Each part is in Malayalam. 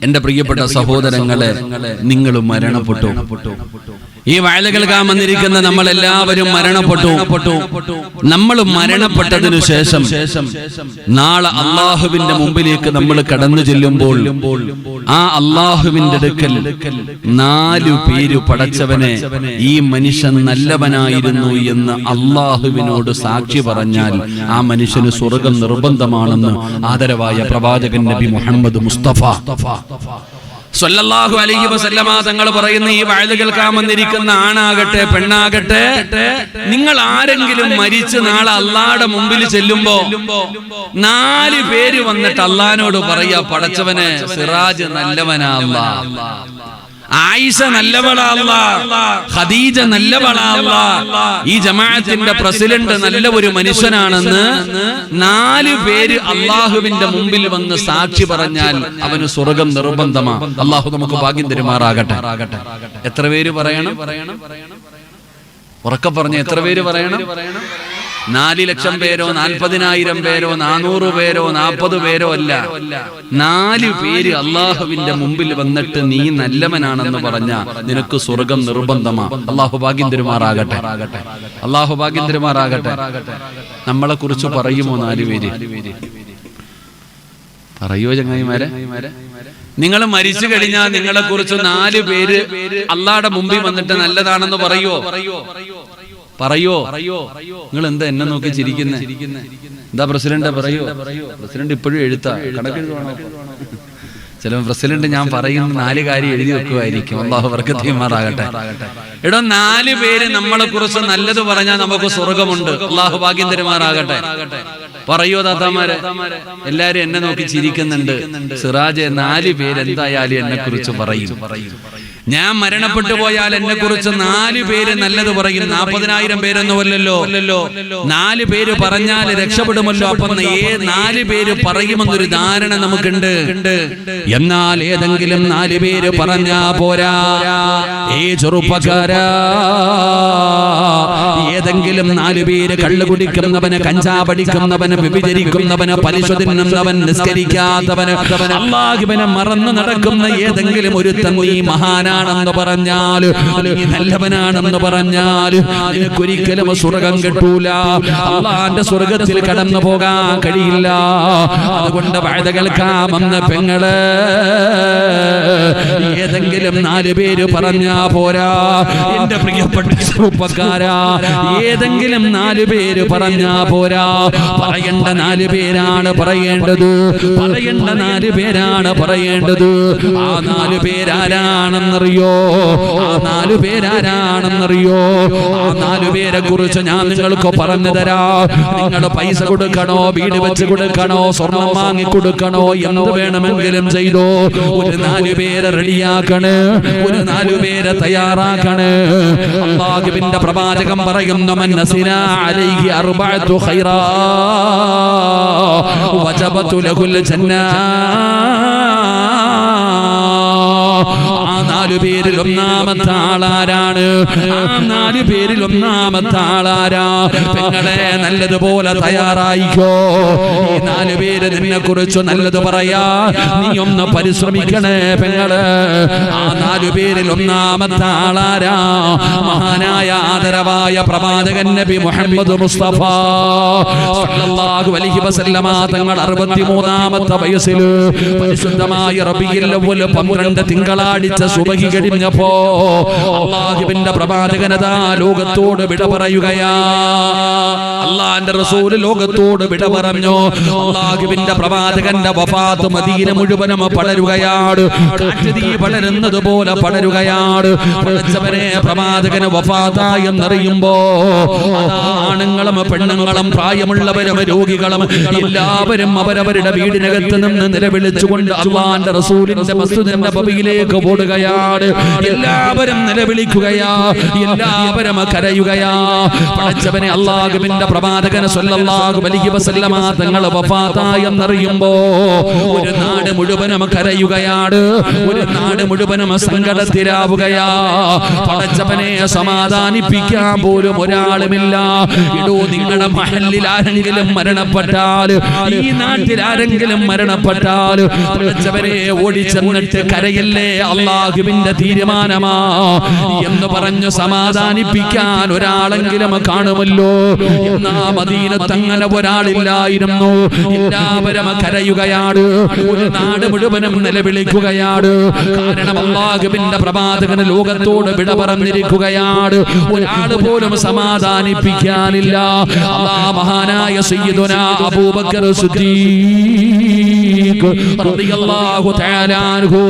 എന്റെ പ്രിയപ്പെട്ട സഹോദരങ്ങളെ, നിങ്ങൾ മരണപ്പെട്ടു. ഈ വയല് കേൾക്കാൻ വന്നിരിക്കുന്ന നമ്മളെല്ലാവരും മരണപ്പെട്ടു. നമ്മൾ മരണപ്പെട്ടതിനു ശേഷം നാളെ അള്ളാഹുവിന്റെ മുമ്പിലേക്ക് നമ്മൾ കടന്നു ചെല്ലുമ്പോൾ ആ അള്ളാഹുവിന്റെ അടുക്കൽ 4 പേര് പടച്ചവനെ ഈ മനുഷ്യൻ നല്ലവനായിരുന്നു എന്ന് അള്ളാഹുവിനോട് സാക്ഷി പറഞ്ഞാൽ ആ മനുഷ്യന് സ്വർഗം നിർബന്ധമാണെന്ന് ആദരവായ പ്രവാചകൻ നബി മുഹമ്മദ് മുസ്തഫ സ്വല്ലല്ലാഹു അലൈഹി വസല്ലമ തങ്ങൾ പറയുന്ന ഈ വഅദ് കേൾക്കാൻ വന്നിരിക്കുന്ന ആണാകട്ടെ പെണ്ണാകട്ടെ, നിങ്ങൾ ആരെങ്കിലും മരിച്ച് നാളെ അള്ളാഹുവിന്റെ മുമ്പിൽ ചെല്ലുമ്പോ 4 പേര് വന്നിട്ട് അള്ളാഹിനോട് പറയാ, പടച്ചവനെ സിറാജ് നല്ലവനാ അല്ലാഹ്, ആയിഷ നല്ലവളാ അല്ലാഹ്, ഖദീജ നല്ലവളാ അല്ലാഹ്, ഈ ജമാഅത്തിന്റെ പ്രസിഡന്റ് നല്ല ഒരു മനുഷ്യനാണെന്ന് 4 പേര് അള്ളാഹുവിന്റെ മുമ്പിൽ വന്ന് സാക്ഷി പറഞ്ഞാൽ അവന് സ്വർഗം നിർബന്ധമാ. അള്ളാഹു നമുക്ക് ഭാഗ്യം തരുമാറാകട്ടെ. എത്ര പേര് പറയണം? ഉറക്കെ പറഞ്ഞ എത്ര പേര് പറയണം? 4 ലക്ഷം പേരോ 40,000 പേരോ 400 പേരോ 40 പേരോ അല്ല, 4 പേര് അള്ളാഹുവിന്റെ മുമ്പിൽ വന്നിട്ട് നീ നല്ലവനാണെന്ന് പറഞ്ഞ നിനക്ക് സ്വർഗം നിർബന്ധമാ. അള്ളാഹു ഭാഗ്യം തരുമാറാകട്ടെ. അള്ളാഹു ഭാഗ്യം തരുമാറാകട്ടെ. നമ്മളെ കുറിച്ച് പറയുമോ 4 പേര്? പറയോ ചങ്ങായിമാരെ? നിങ്ങൾ മരിച്ചു കഴിഞ്ഞാൽ നിങ്ങളെ കുറിച്ച് 4 പേര് അള്ളാഹുടെ മുമ്പിൽ വന്നിട്ട് നല്ലതാണെന്ന് പറയോ? നിങ്ങൾ എന്താ എന്നെ നോക്കി ചിരിക്കുന്നേ? എന്താ പ്രസിഡന്റ് പറയോ? പ്രസിഡന്റ് ഇപ്പോഴും എഴുത്താ കണക്കെഴുതുവാണോ? ചില പ്രസിഡന്റ് ഞാൻ പറയുന്ന 4 കാര്യം എഴുതി വെക്കുമായിരിക്കും. അല്ലാഹു ബർക്കത്ത് ചെയ്യുമാറാകട്ടെ. എടോ 4 പേര് നമ്മളെ കുറിച്ച് നല്ലത് പറഞ്ഞാൽ നമുക്ക് സ്വർഗമുണ്ട്. അല്ലാഹു ഭാഗ്യം തരുമാറാകട്ടെ. പറയോ താത്താമാരെ? എല്ലാരും എന്നെ നോക്കി ചിരിക്കുന്നുണ്ട്. സിറാജ് 4 പേര് എന്തായാലും എന്നെ കുറിച്ച് പറയും. ഞാൻ മരണപ്പെട്ടു പോയാൽ എന്നെ കുറിച്ച് 4 പേര് നല്ലത് പറയും. 40,000 പേരൊന്നുമല്ലല്ലോ, 4 പേര് പറഞ്ഞാൽ രക്ഷപ്പെടുമല്ലോ. അപ്പൊ 4 പേര് പറയുമെന്നൊരു ധാരണ നമുക്കുണ്ട്. എന്നാൽ ഏതെങ്കിലും 4 പേര് പറഞ്ഞാ പോരാ. ചെറുപ്പക്കാരാ, ഏതെങ്കിലും 4 പേര് കള്ളു കുടിക്കുന്നവന്, കഞ്ചാവടിക്കുന്നവന്, വ്യഭിചരിക്കുന്നവന്, പലിശ തിന്നുന്നവൻ, നിസ്കരിക്കാത്തവന്, അല്ലാഹുവിനെ മറന്നു നടക്കുന്ന ഏതെങ്കിലും ഒരുത്തൻ നീ മഹാനാണെന്ന് പറഞ്ഞാൽ, നല്ലവനാണെന്ന് പറഞ്ഞാൽ നിനക്കൊരിക്കലും സ്വർഗം കിട്ടൂല. അല്ലാഹുവിന്റെ സ്വർഗത്തിൽ കടന്നു പോകാൻ കഴിയില്ല. അതുകൊണ്ട് വഅദ കേൾക്കാമെന്ന് പെങ്ങള് ഏതെങ്കിലും 4 പേര് പറഞ്ഞാ പോരാ. എന്റെ പ്രിയപ്പെട്ട ചെറുപ്പക്കാരാ, ഏതെങ്കിലും 4 പേര് പറഞ്ഞാ പോരാ. പറയേണ്ട 4 പേരാണ് പറയേണ്ടത്. പറയേണ്ട 4 പേരാണ് പറയേണ്ടത്. ആ 4 പേരാരാണെന്നറിയോ? ആ 4 പേരാരാണെന്നറിയോ? ആ 4 പേരെ കുറിച്ച് ഞാൻ നിങ്ങൾക്ക് പറഞ്ഞു തരാ. നിങ്ങൾ പൈസ കൊടുക്കണോ, വീട് വെച്ച് കൊടുക്കണോ, സ്വർണം വാങ്ങി കൊടുക്കണോ, എന്ത് വേണമെങ്കിലും ചെയ്തോ. ഒരു 4 പേരെ റെഡിയാക്കണേ, ഒരു 4 പേരെ തയ്യാറാക്കണേ. അല്ലാഹുവിന്റെ പ്രവാചകൻ പറയുന്നു, മൻ നസിനാ അലൈഹി അർബഅതു ഖൈറാ വജബതു ലഹുൽ ജന്നാ. ആ 4 പേരിൽ ഒന്നാമത്തെ ആളാരാണ്? ആ 4 പേരിൽ ഒന്നാമത്തെ ആളാരാ? പെങ്ങളെ നല്ലതുപോലെ തയ്യാറായിക്കോ. ഈ 4 പേര് നിന്നെ കുറിച്ച് നല്ലത് പറയാ. നീ ഒന്ന് പരിശ്രമിക്കണേ പെങ്ങള്. ആ 4 പേരിൽ ഒന്നാമത്തെ ആളാരാ? മഹാനായ ആദരവായ പ്രവാചകൻ നബി മുഹമ്മദ് മുസ്തഫ സ്വല്ലല്ലാഹു അലൈഹി വസല്ലമ തങ്ങൾ 63ാമത്തെ വയസ്സിൽ പരിശുദ്ധമായ റബീഉൽ അവ്വൽ 12 തിങ്കളാഴ്ച സുബഹി കഴിഞ്ഞപ്പോ അല്ലാഹുവിന്റെ പ്രവാചകനതാ ലോകത്തോട് വിട പറയുകയാ. അല്ലാഹുവിന്റെ റസൂൽ ലോകത്തോട് വിട പറഞ്ഞു. അല്ലാഹുവിന്റെ പ്രവാചകന്റെ വഫാത്ത് മദീന മുഴുവനും പടരുകയാണ്. കാട്ടുതീ പടരുന്നത് പോലെ പടരുകയാണ്. പടച്ചവനെ പ്രവാചകന് വഫാത്തായി എന്നറിയുമ്പോ ആണുങ്ങളും പെണ്ണുങ്ങളും പ്രായമുള്ളവരും രോഗികളും എല്ലാവരും അവരവരുടെ വീടിനകത്ത് നിന്ന് നിലവിളിച്ചുകൊണ്ട് അല്ലാഹുവിന്റെ റസൂലിന്റെ മസ്ജിദ് നബവിയിലേക്ക് ഓടുകയാണ്. നിലവിളിക്കുകയാണ്, എല്ലാവരും നിലവിളിക്കുകയാ, എല്ലാവരും കരയുകയാ. പടച്ചവനെ അല്ലാഹുവിന്റെ പ്രവാചകൻ സ്വല്ലല്ലാഹു അലൈഹി വസല്ലമ തങ്ങൾ വഫാത്തായെന്നറിയുമ്പോ ഒരു നാട് മുഴുവനും കരയുകയാണ്, ഒരു നാട് മുഴുവനും സങ്കടത്തിലാവുകയാ. പടച്ചവനെ സമാധാനിപ്പിക്കാൻ പോലും ഒരാളുമില്ല. ഇടൂ, നിങ്ങളുടെ മഹല്ലിൽ ആരെങ്കിലും മരണപ്പെട്ടാൽ, ഈ നാട്ടിൽ ആരെങ്കിലും മരണപ്പെട്ടാൽ പടച്ചവനെ ഓടിച്ചെന്നിട്ട് കരയല്ലേ, അല്ലാഹുവിന്റെ തീരുമാനമാ എന്ന് പറഞ്ഞു സമാധാനിപ്പിക്കാൻ ഒരാളെങ്കിലും കാണുമല്ലോ. എന്നാ മദീനത്ത് അങ്ങനെ ഒരാളില്ലായിരുന്നു. എല്ലാവരും കരയുകയാണ്, ഒരു നാട് മുഴുവനും നിലവിളിക്കുകയാണ്. കാരണം അല്ലാഹുവിന്റെ പ്രവാചകൻ ലോകത്തോട് വിട പറഞ്ഞിരിക്കുകയാണ്. ഒരാൾ പോലും സമാധാനിപ്പിക്കാനില്ല. മഹാനായ സയ്യിദുനാ അബൂബക്കർ സിദ്ദീഖ് റളിയല്ലാഹു തആല അൻഹു,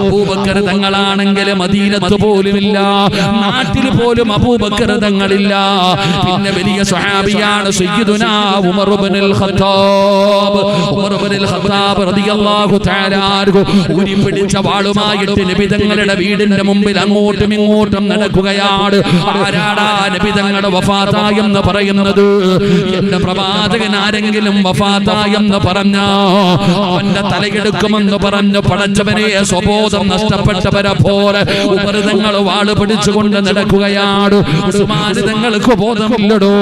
അബൂബക്കർ തങ്ങളാണെങ്കിൽ മദീനത്ത് പോലുമില്ല, നാട്ടിൽ പോലും അബൂബക്കർ തങ്ങളില്ല. പിന്നെ വലിയ സ്വഹാബിയാണ് സയ്യിദുനാ ഉമർ ഇബ്നുൽ ഖത്താബ്. ഉമർ ഇബ്നുൽ ഖത്താബ് റളിയല്ലാഹു തആല അൻഹു ഊരി പിടിച്ച വാളുമായിട്ട് നബി തങ്ങളുടെ വീടിന്റെ മുമ്പിൽ അങ്ങോട്ടും ഇങ്ങോട്ടും നടക്കുകയാണ്. ആരാടാ നബി തങ്ങളുടെ വഫാത്തായെന്ന് പറയുന്നത്? എന്റെ പ്രവാചകൻ ആരെങ്കിലും വഫാത്തായെന്ന് പറഞ്ഞ അവന്റെ തലയെടുക്കുമെന്ന് പറഞ്ഞു പടച്ചവനെ സ്വബോധം നഷ്ടപ്പെട്ടവരെ പോലെ ഉമർ തങ്ങൾ വാള് പിടിച്ചുകൊണ്ട് നടക്കുകയാണ്. ഉസ്മാൻ തങ്ങൾക്ക് ബോധമില്ലടോ,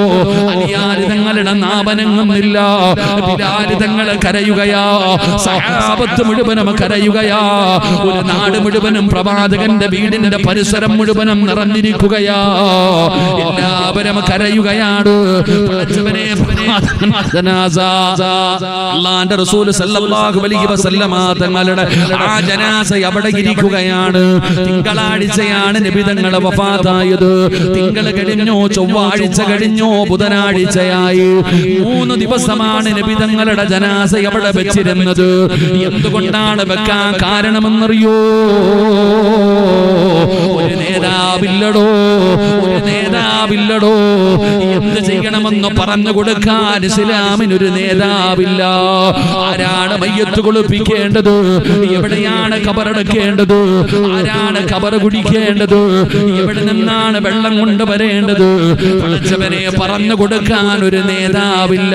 അലിയാർ തങ്ങളുടെ നാമനങ്ങുന്നില്ല, ബിലാൽ തങ്ങൾ കരയുകയാ, സഹാബത്ത് മുഴുവനും കരയുകയാ. ഒരു നാട് മുഴുവനും പ്രവാചകന്റെ വീടിന്റെ പരിസരം മുഴുവനും നിറഞ്ഞിരിക്കുകയാ, എല്ലാവരും കരയുകയാണ്. അല്ലാഹുവിന്റെ റസൂൽ സല്ലല്ലാഹു അലൈഹി വസല്ലമ തങ്ങളുടെ ആ ജനാസ അവിടെ ഇരിക്കുകയാണ്. തിങ്കളാഴ്ചയാണ് നബി തങ്ങളെ വഫാത്തായത്. തിങ്കൾ കഴിഞ്ഞോ, ചൊവ്വാഴ്ച കഴിഞ്ഞോ, ബുധനാഴ്ചയായി. 3 ദിവസമാണ് നബി തങ്ങളുടെ ജനാസ അവിടെ വെച്ചിരുന്നത്. എന്തുകൊണ്ടാണ് വെക്കാൻ കാരണമെന്നറിയോ? ഒരു നേതാവില്ലടോ, ഒരു നേതാവില്ലടോ. എന്ത് ചെയ്യണമെന്ന് പറഞ്ഞു കൊടുക്കാൻ ഇസ്ലാമിനൊരു നേതാവില്ല. ആരാണ് മയ്യത്ത് കുളിപ്പിക്കേണ്ടത്? എവിടെയാണ് ഖബറടക്കേണ്ടത്? ആരാണ് ഖബർ കുടിക്കേണ്ടത്? എവിടെ നിന്നാണ് വെള്ളം കൊണ്ടുവരേണ്ടത്? പടച്ചവനെ പറഞ്ഞു കൊടുക്കാൻ ഒരു നേതാവില്ല.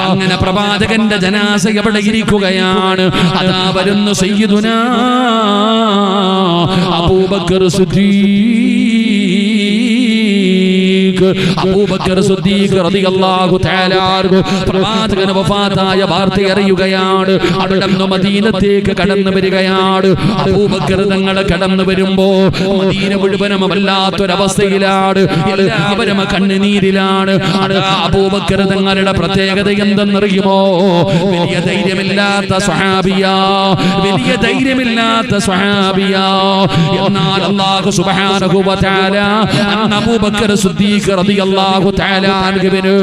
അങ്ങനെ പ്രവാചകന്റെ ജനാസ എവിടെ ഇരിക്കുകയാണ്. അതാ വരുന്നു സയ്യിദുനാ അബൂബക്കർ സിദ്ദീഖ്. അബൂബക്കർ സിദ്ദീഖ് റളിയല്ലാഹു തആല അൻഹു പ്രവാചകൻ വഫാത്തായ വാർത്ത അറിയുകയാണ്. അവിടെ നിന്ന് മദീനത്തേക്ക് കടന്നു വരികയാണ്. അബൂബക്കർ തങ്ങൾ കടന്നു വരുമ്പോ മദീന മുഴുവനും വല്ലാത്തൊരവസ്ഥയിലാണ്, എല്ലാവരും കണ്ണുനീരിലാണ്. അബൂബക്കർ തങ്ങളുടെ പ്രത്യേകത എന്തെന്നറിയുമോ? വലിയ ധൈര്യമില്ലാത്ത സ്വഹാബിയാ, വലിയ ധൈര്യമില്ലാത്ത സ്വഹാബിയാ. എന്നാൽ അല്ലാഹു സുബ്ഹാനഹു വ തആല അബൂബക്കർ സിദ്ദീഖ് റളിയല്ലാഹു തആല അൻഹുവിന്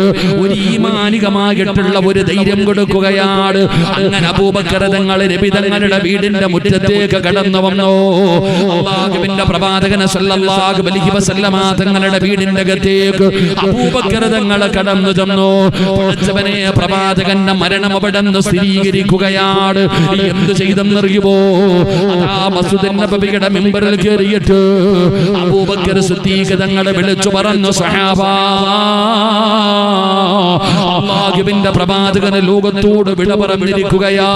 ഒരു ഈമാനികമായിട്ടുള്ള ഒരു ധൈര്യം കൊടുക്കുകയാണ്. അങ്ങനെ അബൂബക്കർ തങ്ങൾ നബി തങ്ങളുടെ വീടിന്റെ മുറ്റത്തേക്ക് കടന്നു വന്നു. അല്ലാഹുവിന്റെ പ്രവാചകൻ സല്ലല്ലാഹു അലൈഹി വസല്ലമ തങ്ങളുടെ വീടിന്റെ അകത്തേക്ക് അബൂബക്കർ തങ്ങൾ കടന്നു ചെന്നു. പടച്ചവനെ, പ്രവാചകന്റെ മരണം അവിടെ നിന്ന് സ്ഥിരീകരിക്കുകയാണ്. എന്ത് ചെയ്തെന്നറിയുമോ? ആ മസ്ജിദുൻ നബവിയുടെ മിമ്പറിൽ കയറിയിട്ട് അബൂബക്കർ സിദ്ദീഖ് തങ്ങളെ വിളിച്ചു പറഞ്ഞു, സഹാബാ, അല്ലാഹുവിന്റെ പ്രവാചകൻ ലോകത്തോട് വിട പറഞ്ഞിരിക്കുകയാ.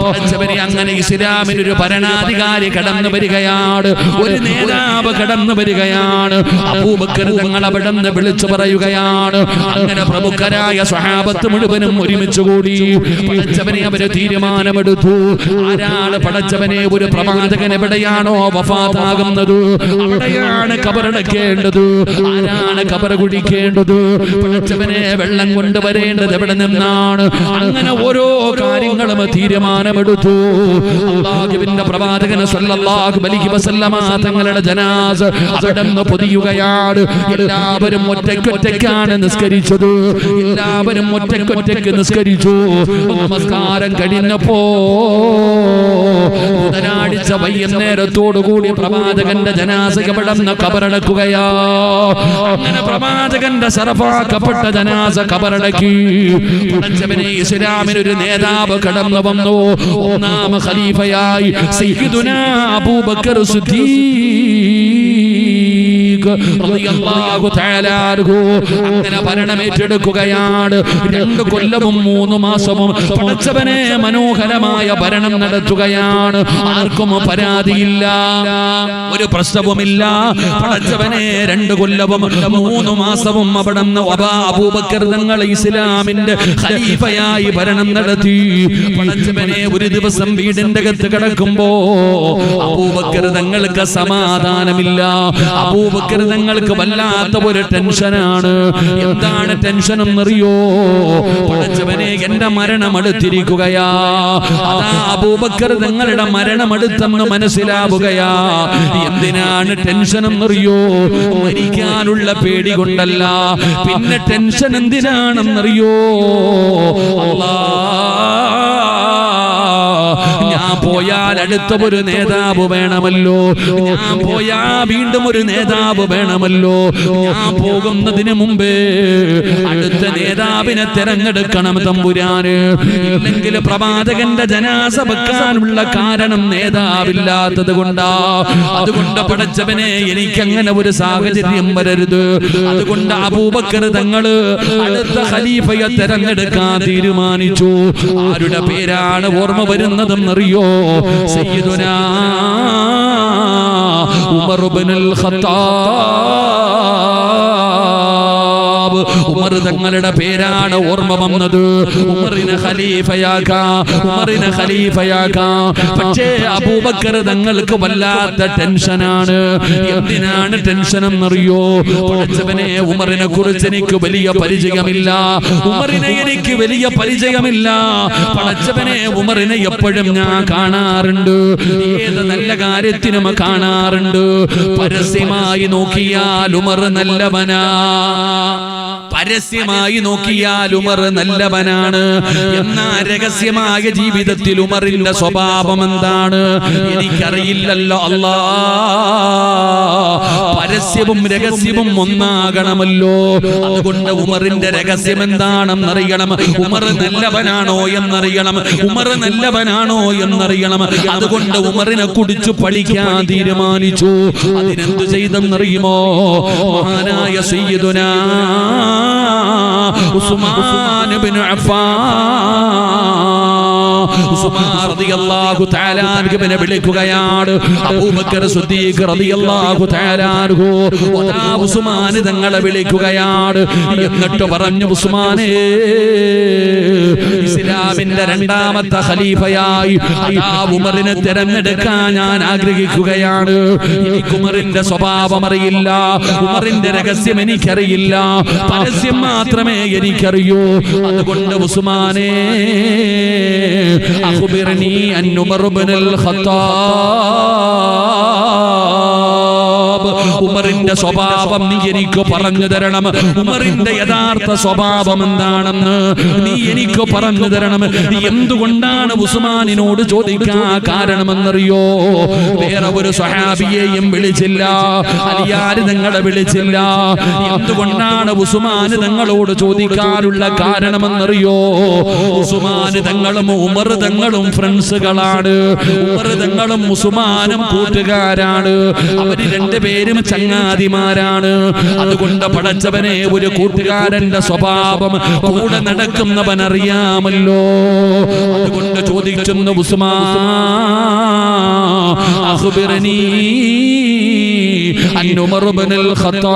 പടച്ചവനെ, അങ്ങനെ ഇസ്ലാമിനൊരു ഭരണാധികാരി കടന്നു വരികയാണ്, ഒരു നേതാവ് കടന്നു വരികയാണ്. അബൂബക്കർ തങ്ങൾ അവിടെ നിന്ന് വിളിച്ചു പറയുകയാണ്. അങ്ങനെ പ്രമുഖരായ സ്വഹാബത്ത് മുഴുവനും ഒരുമിച്ച് കൂടി പടച്ചവനെ അവര് തീരുമാനമെടുത്തു. ആരാണ് പടച്ചവനെ ഒരു പ്രവാചകൻ എവിടെയാണോ വഫാത്താകുന്നത് അവിടെയാണ് ഖബറടക്കേണ്ടത്, ആരാണ് ഖബർ കുടിക്കേണ്ടത്, പടച്ചവനെ വെള്ളം കൊണ്ടുവരേണ്ടത് എവിടെ നിന്നാണ്. അങ്ങനെ ഓരോ കാര്യങ്ങളും തീരുമാനമെടുത്തു. അല്ലാഹുവിന്റെ പ്രവാചകൻ സല്ലല്ലാഹു അലൈഹി വസല്ലമ തങ്ങളുടെ ജനാസ അവിടെ നിന്ന് പൊതിയുകയാണ്. എല്ലാവരും ഒറ്റയ്ക്കൊറ്റയ്ക്കാണ് നിസ്കരിച്ചത്, എല്ലാവരും ഒറ്റയ്ക്കൊറ്റയ്ക്ക് നിസ്കരിച്ചു. നമസ്കാരം കഴിഞ്ഞപ്പോ ബുധനാഴ്ച വ്യാഴാഴ്ച വൈകുന്നേരത്തോടുകൂടി പ്രവാചകന്റെ ജനാസ കബറടന്ന് കബറടക്കുകയാ. അങ്ങനെ പ്രവാചകന്റെ ശറഫാക്കപ്പെട്ട ജനാസ കബറടക്കി. പടച്ചവനെ, ഇസ്ലാമിനൊരു നേതാവ് കടന്നു വന്നു. ഒന്നാം ഖലീഫയായി സയ്യിദുനാ അബൂബക്കർ സിദ്ദീഖ് റളിയല്ലാഹു തആല അൻഹു അങ്ങനെ ഭരണമേറ്റെടുക്കുകയാണ്. 2 കൊല്ലവും 3 മാസവും പടച്ചവനെ മനോഹരമായ ഭരണം നടത്തുകയാണ്. ആർക്കും പരാതിയില്ല, ഒരു പ്രശ്നവുമില്ല. പടച്ചവനെ 2 കൊല്ലവും 3 മാസവും അവിടുന്ന് അബൂബക്കർ തങ്ങൾ ഇസ്ലാമിന്റെ ഖലീഫയായി ഭരണം നടത്തി. പടച്ചവനെ, ഒരു ദിവസം വീടിന്റെ അകത്ത് കിടക്കുമ്പോ അബൂബക്കർ തങ്ങൾക്ക് സമാധാനമില്ല. അബൂബക്കർ തങ്ങൾക്ക് വല്ലാത്ത ഒരു ടെൻഷനാണ്. എന്താണ് ടെൻഷൻ എന്നറിയോ? പടച്ചവനെ, എന്റെ മരണം അടുത്തിരിക്കുകയാ. അതാ അബൂബക്കർ തങ്ങളുടെ മരണം അടുത്തെന്ന് മനസ്സിലാവുകയാ. എന്തിനാണ് ടെൻഷൻ എന്നറിയോ? മരിക്കാനുള്ള പേടി കൊണ്ടല്ല. പിന്നെ ടെൻഷൻ എന്തിനാണെന്നറിയോ? ഞാൻ പോയാൽ അടുത്ത ഒരു നേതാവ് വേണമല്ലോ. ഞാൻ പോയാ വീണ്ടും ഒരു നേതാവ് വേണമല്ലോ. ഞാൻ പോകുന്നതിന് മുമ്പേ അടുത്ത നേതാവിനെ തെരഞ്ഞെടുക്കണം തമ്പുരാന്. ഇല്ലെങ്കിൽ പ്രവാചകന്റെ ജനാസ വെക്കാനുള്ള കാരണം നേതാവില്ലാത്തത് കൊണ്ടാ. അതുകൊണ്ട് പടച്ചവനെ, എനിക്കങ്ങനെ ഒരു സാഹചര്യം വരരുത്. അതുകൊണ്ട് അബൂബക്കർ തങ്ങള് അടുത്ത ഖലീഫയെ തെരഞ്ഞെടുക്കാൻ തീരുമാനിച്ചു. ആരുടെ പേരാണ് ഓർമ്മ വരുന്നതെന്നറിയോ? സയ്യിദുനാ ഉമർ ഇബ്നുൽ ഖത്താബ്. ഉമർ തങ്ങളുടെ പേരാണ് ഓർമ്മ വന്നത്. ഉമറിനെ ഖലീഫയാക്കാം. പക്ഷേ അബൂബക്കർ തങ്ങൾക്ക് വല്ലാത്ത ടെൻഷനാണ്. എന്തിനാണ് ടെൻഷൻ എന്നറിയോ? പടച്ചവനെ, ഉമറിനെ കുറിച്ച് എനിക്ക് വലിയ പരിചയമില്ല. ഉമറിനെ എനിക്ക് വലിയ പരിചയമില്ല. പടച്ചവനെ, ഉമറിനെ എപ്പോഴും ഞാൻ കാണാറുണ്ട്. ഏത് നല്ല കാര്യത്തിനും കാണാറുണ്ട്. പരസ്യമായി നോക്കിയാൽ ഉമർ നല്ലവനാ. പരസ്യമായി നോക്കിയാൽ ഉമർ നല്ലവനാണ്. എന്നാൽ രഹസ്യമായ ജീവിതത്തിൽ ഉമറിന്റെ സ്വഭാവം എന്താണ് എനിക്കറിയില്ലല്ലോ. അല്ലാ, പരസ്യവും രഹസ്യവും ഒന്നാകണമല്ലോ. അതുകൊണ്ട് ഉമറിന്റെ രഹസ്യം എന്താണെന്നറിയണം. ഉമർ നല്ലവനാണോ എന്നറിയണം. അതുകൊണ്ട് ഉമറിനെ കുറിച്ച് പഠിക്കാൻ തീരുമാനിച്ചു. അതിനെന്ത് ചെയ്തെന്നറിയുമോ? മഹാനായ സയ്യിദുനാ ഉസ്മാൻ ഇബ്നു അഫ്ഫാൻ ഉസ്മാൻ റളിയല്ലാഹു തആല അൻഹുവിനെ വിളിക്കുകയാണ്. അബൂബക്കർ സിദ്ദീഖ് റളിയല്ലാഹു തആല അൻഹു ഉസ്മാൻ തങ്ങളെ വിളിക്കുകയാണ്. എന്നിട്ട് പറഞ്ഞു, ഉസ്മാനേ, ഇസ്ലാമിന്റെ 2ാമത്തെ ഖലീഫയായി ഉമറിനെ തെരഞ്ഞെടുക്കാൻ ഞാൻ ആഗ്രഹിക്കുകയാണ്. എനിക്ക് ഉമറിന്റെ സ്വഭാവം അറിയില്ല. ഉമറിന്റെ രഹസ്യം എനിക്കറിയില്ല. പരസ്യം മാത്രമേ എനിക്കറിയൂ. അതുകൊണ്ട് ഉസ്മാനേ, അഖ്ബിർനി അൻ ഉമർ ഇബ്നുൽ ഖത്താബ്. ഉമറിന്റെ സ്വഭാവം നീ എനിക്ക് പറഞ്ഞു തരണം. ഉമറിന്റെ യഥാർത്ഥ സ്വഭാവം എന്താണെന്ന് നീ എനിക്ക് പറഞ്ഞു തരണം. എന്തുകൊണ്ടാണ് ഉസ്മാനിനോട് ചോദിക്കാൻ കാരണമെന്നറിയോ? വേറെ ഒരു സ്വഹാബിയെയും വിളിച്ചില്ല, അലിയാർ തങ്ങളെ വിളിച്ചില്ല. എന്തുകൊണ്ടാണ് ഉസ്മാൻ തങ്ങളോട് ചോദിക്കാനുള്ള കാരണമെന്നറിയോ? ഉസ്മാൻ തങ്ങളും ഉമർ തങ്ങളും ഫ്രണ്ട്സുകളാണ്. ഉമർ തങ്ങളും ഉസ്മാനും കൂട്ടുകാരാണ്. അവര് 2 പേരും ചങ്ങാതിമാരാണ്. അതുകൊണ്ട് പടച്ചവനെ, ഒരു കൂട്ടുകാരന്റെ സ്വഭാവം കൂടെ നടക്കുന്നവൻ അറിയാമല്ലോ. അതുകൊണ്ട് ചോദിക്കുന്നു, ഉസ്മാൻ, അഖ്ബിർനി അൻ ഉമർ ഇബ്നുൽ ഖത്താബ്.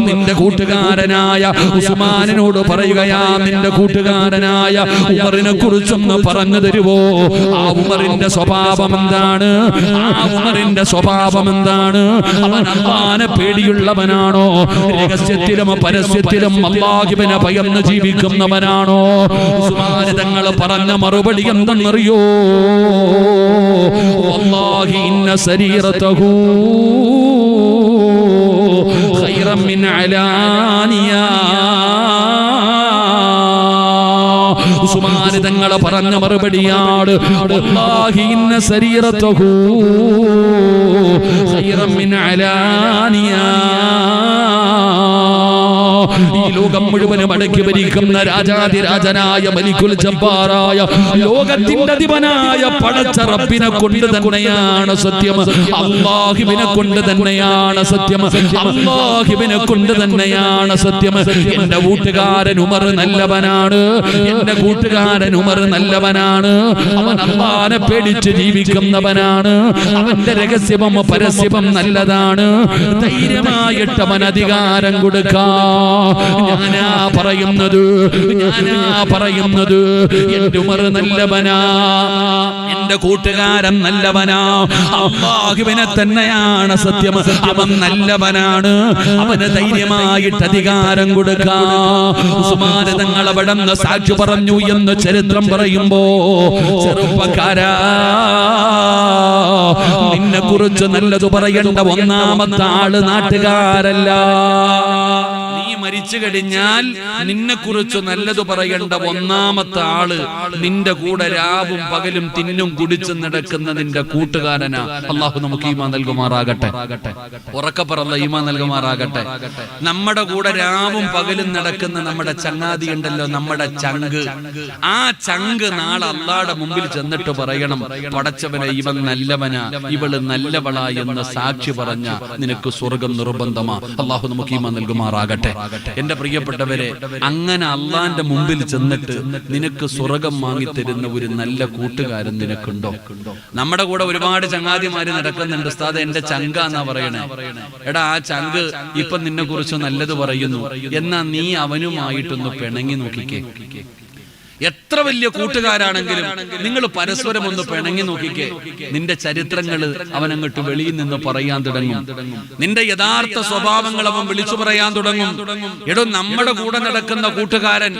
നിന്റെ കൂട്ടുകാരനായ ഉസ്മാനിനോട് പറയുകയാ, നിന്റെ കൂട്ടുകാരനായ ഉമറിനെ കുറിച്ചൊന്ന് പറഞ്ഞു തരുവോ? ആ ഉമറിന്റെ സ്വഭാവം എന്താണ്? അവൻ അല്ലാഹുവിനെ പേടിയുള്ളവനാണോ? രഹസ്യത്തിലും പരസ്യത്തിലും അല്ലാഹുവിനെ ഭയന്ന് ജീവിക്കുന്നവനാണോ? ഉസ്മാൻ തങ്ങൾ പറഞ്ഞ മറുപടി എന്തെന്നറിയോ? വല്ലാഹി ഇന്ന സരീറതഹു ഖൈറൻ മിൻ അലാനിയ. ഉസ്മാൻ ഉസ്മാൻ തങ്ങളെ പറഞ്ഞ മറുപടിയാണ് വല്ലാഹി ഇന്ന സരീറതഹു ഖൈറൻ മിൻ അലാനിയാ. ഈ ലോകം മുഴുവനും അടക്കി ഭരിക്കുന്ന രാജാതിരാജനായ മലിക്കുൽ ജബ്ബാറായ ലോകത്തിന്റെ അധിപനായ പടച്ച റബ്ബിനെ കൊണ്ട് തന്നെയാണ് സത്യം, അല്ലാഹുവിനെ കൊണ്ട് തന്നെയാണ് സത്യം, അല്ലാഹുവിനെ കൊണ്ട് തന്നെയാണ് സത്യം. എന്റെ കൂട്ടുകാരൻ ഉമർ നല്ലവനാണ്, എന്റെ കൂട്ടുകാരൻ ഉമർ നല്ലവനാണ്. അവൻ അല്ലാഹുവിനെ പേടിച്ച് ജീവിക്കുന്നവനാണ്. അവന്റെ രഹസ്യവും പരസ്യവും നല്ലതാണ്. ധൈര്യമായിട്ട് അവൻ അധികാരം കൊടുക്കാം. ഞാനാ പറയുന്നത് എന്റെ ഉമർ നല്ലവനാ, എന്റെ കൂട്ടുകാരൻ നല്ലവനാ. അല്ലാഹുവിനെ തന്നെയാണ് സത്യം, അവൻ നല്ലവനാണ്. അവന് ധൈര്യമായിട്ട് അധികാരം കൊടുക്കാം. ഉസ്മാൻ തങ്ങൾ അവിടെ സാക്ഷി പറഞ്ഞു എന്ന് ചരിത്രം പറയുമ്പോ, ചെറുപ്പക്കാരാ, നിന്നെ കുറിച്ച് നല്ലത് പറയേണ്ട ഒന്നാമത്തെ ആള് നാട്ടുകാരല്ല. നീ മരിച്ചു കഴിഞ്ഞാൽ നിന്നെ കുറിച്ച് നല്ലത് പറയേണ്ട ഒന്നാമത്തെ ആള് നിന്റെ കൂടെ രാവും പകലും തിന്നും കുടിച്ചും നടക്കുന്ന നിന്റെ കൂട്ടുകാരനാ. അള്ളാഹു നമുക്ക് ഈമാൻ നൽകുമാറാകട്ടെ. ഉറക്കെ പറല്ല ഈമാൻ നൽകുമാറാകട്ടെ. നമ്മുടെ കൂടെ രാവും പകലും നടക്കുന്ന നമ്മുടെ ചങ്ങാതി ഉണ്ടല്ലോ, നമ്മുടെ ചങ്ക്, ആ ചങ്ക് നാളെ അള്ളാഹുടെ മുമ്പിൽ ചെന്നിട്ട് പറയണം, പടച്ചവനെ ഇവൻ നല്ലവനാ, ഇവള് നല്ലവളാ എന്ന് സാക്ഷി പറഞ്ഞ നിനക്ക് സ്വർഗം നിർബന്ധമാ. അള്ളാഹു നമുക്ക് ഈമാൻ നൽകുമാറാകട്ടെ. എന്റെ പ്രിയപ്പെട്ടവരെ, അങ്ങനെ അള്ളാന്റെ മുമ്പിൽ ചെന്നിട്ട് നിനക്ക് സ്വർഗം വാങ്ങിത്തരുന്ന ഒരു നല്ല കൂട്ടുകാരൻ നിനക്കുണ്ടോ? നമ്മുടെ കൂടെ ഒരുപാട് ചങ്ങാതിമാര് നടക്കുന്നുണ്ട്. ഉസ്താദേ എന്റെ ചങ്ക എന്നാ പറയണേ. എടാ, ആ ചങ്ക് ഇപ്പൊ നിന്നെ കുറിച്ച് നല്ലത് പറയുന്നു, എന്നാ നീ അവനുമായിട്ടൊന്ന് പിണങ്ങി നോക്കിക്കേ. എത്ര വലിയ കൂട്ടുകാരാണെങ്കിലും നിങ്ങൾ പരസ്പരം ഒന്ന് പിണങ്ങി നോക്കിക്കേ. നിന്റെ ചരിത്രങ്ങൾ അവൻ അങ്ങോട്ട് വെളിയിൽ നിന്ന് പറയാൻ തുടങ്ങും. നിന്റെ യഥാർത്ഥ സ്വഭാവങ്ങൾ അവൻ വിളിച്ചു പറയാൻ തുടങ്ങും. എടോ, നമ്മുടെ കൂടെ നടക്കുന്ന കൂട്ടുകാരൻ,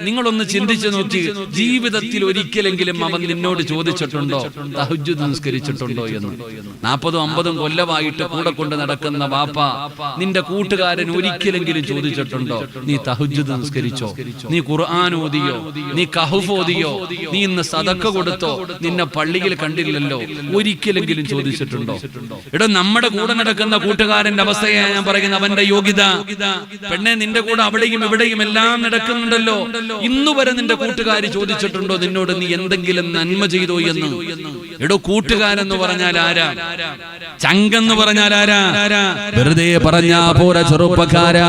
നിങ്ങളൊന്ന് ചിന്തിച്ചു നോക്കി, ജീവിതത്തിൽ ഒരിക്കലെങ്കിലും അവൻ നിന്നോട് ചോദിച്ചിട്ടുണ്ടോ തഹജ്ജുദ് നിസ്കരിച്ചിട്ടുണ്ടോ എന്ന്? 40-50 കൊല്ലമായിട്ട് കൂടെ കൊണ്ട് നടക്കുന്ന വാപ്പ നിന്റെ കൂട്ടുകാരൻ ഒരിക്കലെങ്കിലും ചോദിച്ചിട്ടുണ്ടോ നീ തഹജ്ജുദ് നിസ്കരിച്ചോ, നീ ഖുർആൻ ഓതിയോ, നീ കഹ്ഫ് ഓതിയോ, നീ ഇന്ന് സദക്ക കൊടുത്തോ, നിന്നെ പള്ളിയിൽ കണ്ടില്ലല്ലോ, ഒരിക്കലെങ്കിലും ചോദിച്ചിട്ടുണ്ടോ? എടോ, നമ്മുടെ കൂടെ നടക്കുന്ന കൂട്ടുകാരന്റെ അവസ്ഥയാണ് ഞാൻ പറയുന്നത്. അവന്റെ യോഗ്യത. പെണ്ണെ, നിന്റെ കൂടെ അവിടെയും ഇവിടെയും എല്ലാം നടക്കുന്നുണ്ടല്ലോ, ഇന്നുവരെ നിന്റെ കൂട്ടുകാരി ചോദിച്ചിട്ടുണ്ടോ നിന്നോട് നീ എന്തെങ്കിലും നന്മ ചെയ്തോ എന്ന്? എടോ, കൂട്ടുകാരെന്ന് പറഞ്ഞാൽ ആരാ? ചങ്കെന്ന് പറഞ്ഞാൽ ആരാ? വെറുതെ പറഞ്ഞാ പോരാ ചെറുപ്പക്കാരാ.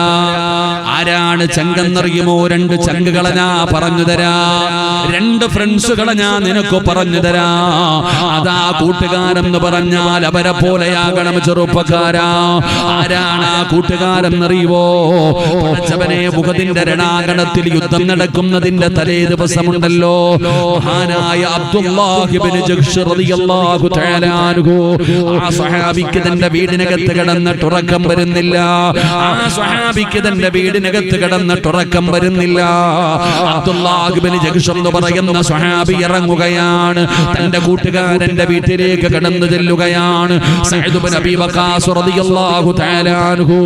ആരാണ് ചങ്കെന്നറിയുമോ? 2 ചങ്കുകളെ ഞാൻ പറഞ്ഞു തരാം, 2 ഫ്രണ്ട്സുകളെ ഞാൻ നിനക്ക് പറഞ്ഞു തരാം. അതാ കൂട്ടുകാരെന്ന് പറഞ്ഞാൽ അവരെ പോലെയാകണം ചെറുപ്പക്കാരാ. ആരാണ് ആ കൂട്ടുകാരെന്നറിയുവോ? പടച്ചവനെ, ഉഹദിന്റെ രണാങ്കണത്തിൽ യുദ്ധം നടക്കുന്നതിന്റെ തലേ ദിവസമുണ്ടല്ലോ, മഹാനായ അബ്ദുല്ലാഹ് ഇബ്നു ജഹ്ഷ് റളിയല്ലാഹു തആല അൻഹു, ആ സ്വഹാബിക്ക് തന്റെ വീടിനകത്ത് കിടന്നിട്ട് ഉറക്കം വരുന്നില്ല. ആ സ്വഹാബിക്ക് തന്റെ വീടിനകത്ത് കിടന്നിട്ട് ഉറക്കം വരുന്നില്ല. അബ്ദുല്ലാഹ് ഇബ്നു ജഹ്ഷ് എന്ന് പറയുന്ന സ്വഹാബി ഇറങ്ങുകയാണ്, തന്റെ കൂട്ടുകാരന്റെ വീട്ടിലേക്ക് കടന്നു ചെല്ലുകയാണ്. സഅദ് ഇബ്നു അബീ വഖാസ് റളിയല്ലാഹു തആല അൻഹു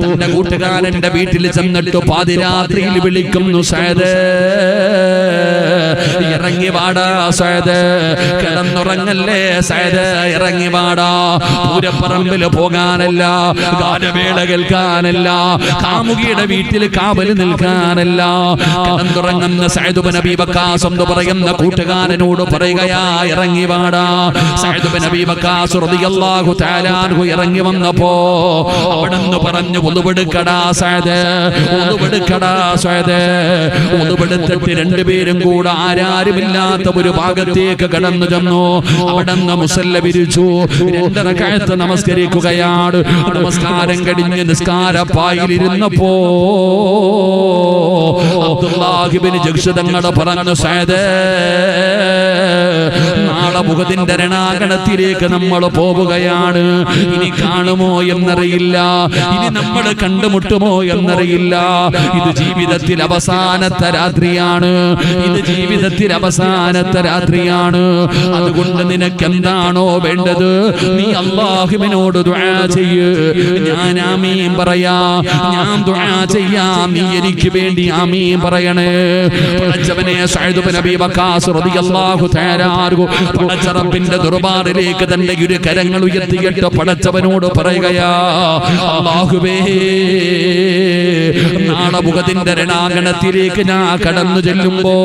തന്റെ കൂട്ടുകാരന്റെ വീട്ടിൽ ചെന്നിട്ട് പാതിരാത്രിയിൽ വിളിക്കുന്നു, സഅദ് ഇറങ്ങി വാടാ, സഅദ് കിടന്നുറങ്ങല്ലേ, സഅദ് ഇറങ്ങി വാടാ. പൂരപ്പറമ്പിൽ പോകാനല്ല, ഗാനമേള കേൾക്കാനല്ല, കാമുകിയുടെ വീട്ടിൽ കാവൽ നിൽക്കാനല്ല. കിടന്നുറങ്ങുന്ന സഅദ് ഇബ്നു അബീ വഖാസ് എന്ന് പറയുന്ന കൂട്ടുകാരനോട് പറയുകയാ, ഇറങ്ങി വാടാ. സഅദ് ഇബ്നു അബീ വഖാസ് റളിയല്ലാഹു തആല അൻഹു ഇറങ്ങി വന്നപ്പോ അവിടെന്ന് പറഞ്ഞു, ഒന്നുപെടുക്കടാ സഅദ്, ഒന്നുപെടുക്കടാ സഅദ്. ഒന്നുപെടുത്തിട്ട് 2 പേരും കൂടെ ആരാരുമില്ലാത്ത ഒരു ഭാഗത്തേക്ക് കടന്നു ചെന്നു. അവിടെന്ന് മുസല്ല വിരിച്ചു, 2 റക്അത്ത് നമസ്കരിക്കുകയാണ്. നമസ്കാരം കഴിഞ്ഞ് നിസ്കാരപ്പായിലിരുന്നപ്പോ അബ്ദുല്ലാഹ് ഇബ്നു ജഹ്ഷ് തങ്ങൾ പറഞ്ഞു, സഅദ്, നാളെ മുഖത്തിന്റെ രണാകണത്തിലേക്ക് നമ്മൾ പോവുകയാണ്. ഇനി കാണുമോ എന്നറിയില്ല, ഇനി നമ്മൾ കണ്ടുമുട്ടുമോ എന്നറിയില്ല. ഇത് ജീവിതത്തിൽ അവസാനത്തെ രാത്രിയാണ്, ഇത് ജീവിതത്തിൽ അവസാനത്തെ രാത്രിയാണ്. അതുകൊണ്ട് നിനക്ക് എന്താണോ വേണ്ടത് നീ അല്ലാഹുവിനോട് ദുആ ചെയ്യ്. ഞാൻ ആമീൻ പറയാ, ഞാൻ ദുആ ചെയ്യാം, നീ എനിക്ക് വേണ്ടി ആമീൻ പറയണേ. പടച്ചവനെ സഅദ് ഇബ്നു അബീ വഖാസ് റളിയല്ലാഹു തആല അൻഹു പടച്ച റബ്ബിന്റെ ദർബാറിലേക്ക് തന്റെ ഇരു കരങ്ങൾ ഉയർത്തിയിട്ട് പടച്ചവനോട് പറയുകയാ, അല്ലാഹുവേ നാളെ മുഖത്തിന്റെ രണാങ്കണത്തിലേക്ക് ഞാൻ കടന്നു ചെല്ലുമ്പോ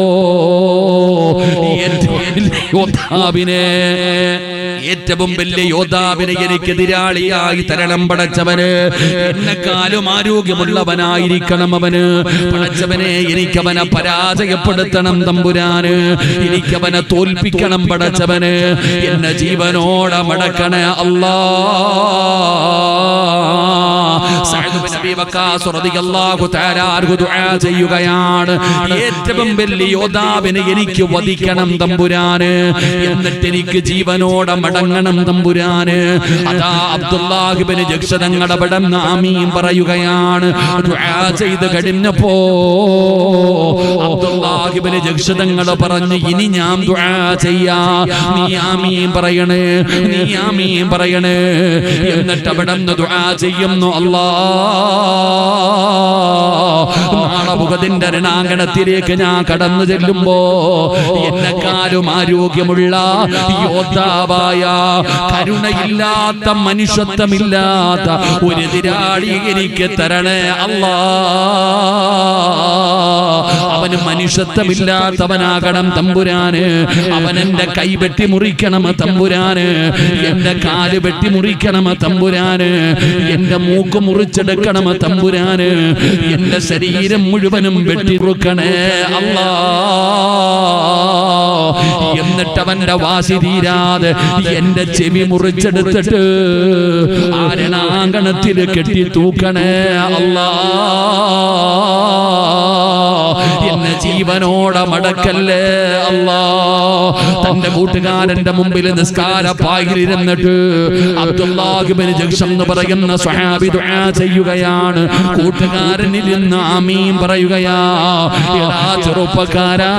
ഏറ്റവും വലിയ യോദ്ധാവിനെ എനിക്കെതിരാളിയായി തരണം പടച്ചവന്. എന്നെക്കാളും ആരോഗ്യമുള്ളവനായിരിക്കണം അവന്. പടച്ചവനെ എനിക്കവനെ പരാജയപ്പെടുത്തണം തമ്പുരാന്, എനിക്കവനെ തോൽപ്പിക്കണം പടച്ചവന്. എന്നെ ജീവനോടെ മടക്കണേ അല്ലാ. സഅദ് ഇബ്നു അബീ വഖാസ് റളിയല്ലാഹു തആല അൻഹു ദുആ ചെയ്യുകയാണ്, ഏറ്റവും വലിയ യോദ്ധാവിനെ എനിക്ക് വധിക്കണം തമ്പുരാന്, എന്നിട്ട് എനിക്ക് ജീവനോടെ മടങ്ങണം തമ്പുരാന്. അതാ അബ്ദുല്ലാഹ് ഇബ്നു ജഹ്ശ് തങ്ങളുടെ പടന്ന് ആമീൻ പറയുകയാണ്. ദുആ ചെയ്ത് കഴിഞ്ഞപ്പോ അബ്ദുല്ലാഹ് ഇബ്നു ജഹ്ശ് തങ്ങൾ പറഞ്ഞു, ഇനി ഞാൻ ദുആ ചെയ്യാ, നീ ആമീൻ പറയണേ, നീ ആമീൻ പറയണേ. എന്നിട്ട് അവിടുന്ന് ദുആ ചെയ്യുന്നു, അല്ലാഹ് നാളെ മുഖത്തിന്റെ രണാങ്കണത്തിലേക്ക് ഞാൻ കടന്നു ചെല്ലുമ്പോ എന്നെക്കാളും ആരോഗ്യമുള്ള യോദ്ധാവായ, കരുണയില്ലാത്ത, മനുഷ്യത്വമില്ലാത്ത ഒരു എതിരാളി എനിക്ക് തരണേ അല്ലാ. അവന് മനുഷ്യത്വമില്ലാത്തവനാകണം തമ്പുരാന്. അവൻ എന്റെ കൈ വെട്ടി മുറിക്കണം തമ്പുരാന്, എന്റെ കാല് വെട്ടി മുറിക്കണം തമ്പുരാന്, എന്റെ മൂക്ക് മുറിച്ചെടുക്കണം തമ്പുരാന്, എന്റെ ശരീരം മുഴുവനും വെട്ടി മുറുക്കണേ അല്ലാ. എന്നിട്ട് അവന്റെ വാശി തീരാതെ എന്റെ ചെവി മുറിച്ചെടുത്തിട്ട് ആ രണാങ്കണത്തിൽ കെട്ടി തൂക്കണേ അല്ലാ. എന്നെ ജീവനോടെ മടക്കല്ലേ അല്ലാ. തന്റെ കൂട്ടുകാരന്റെ മുമ്പിൽ നിസ്കാരപ്പായിലിരുന്നിട്ട് അബ്ദുല്ലാഹ് ഇബ്നു ജഹ്ശ് എന്ന് പറയുന്ന സ്വഹാബി ദുആ ചെയ്യുകയാണ്. കൂട്ടുകാരനിൽ നിന്ന് ആമീൻ പറയുകയാ, ചെറുപ്പക്കാരാ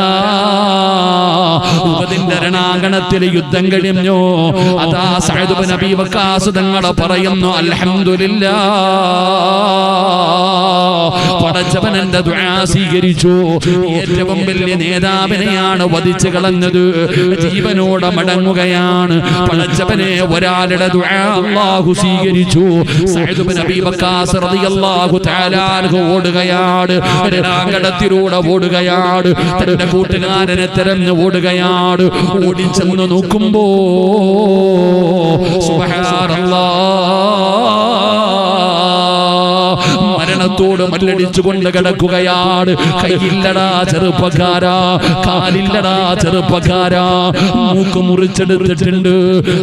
ഉഹദിന്റെ രണാങ്കണത്തിൽ യുദ്ധം കഴിഞ്ഞു. അതാ സഅദ് ഇബ്നു അബീ വഖാസ് തങ്ങൾ പറയുന്നു, അൽഹംദുലില്ലാഹ് പടച്ചവൻ എന്റെ ദുആ സ്വീകരിച്ചു. ഏറ്റവും വലിയ നേതാവിനെയാണ് വധിച്ചു കളഞ്ഞത്, ജീവനോടെ മടങ്ങുകയാണ്. പടച്ചവനെ ഒരാളുടെ ദുആ അല്ലാഹു സ്വീകരിച്ചു. സഅദ് ഇബ്നു അബീ വഖാസ് റളിയല്ലാഹു തആല അൻഹു ഓടുകയാണ്, രണാങ്കണത്തിലൂടെ ഓടുകയാണ്, തന്റെ കൂട്ടുകാരനെ തെരഞ്ഞു ഓടുകയാണ്. ഓടിച്ചെന്ന് നോക്കുമ്പോ സുബ്ഹാനല്ലാഹ് മരണത്തോട് മല്ലടിച്ചുകൊണ്ട് കിടക്കുകയാണ്. കൈയില്ലടാ ചെറുപ്പക്കാരാ, കാലില്ലടാ ചെറുപ്പക്കാരാ, മൂക്ക് മുറിച്ചെടുത്തിട്ടുണ്ട്.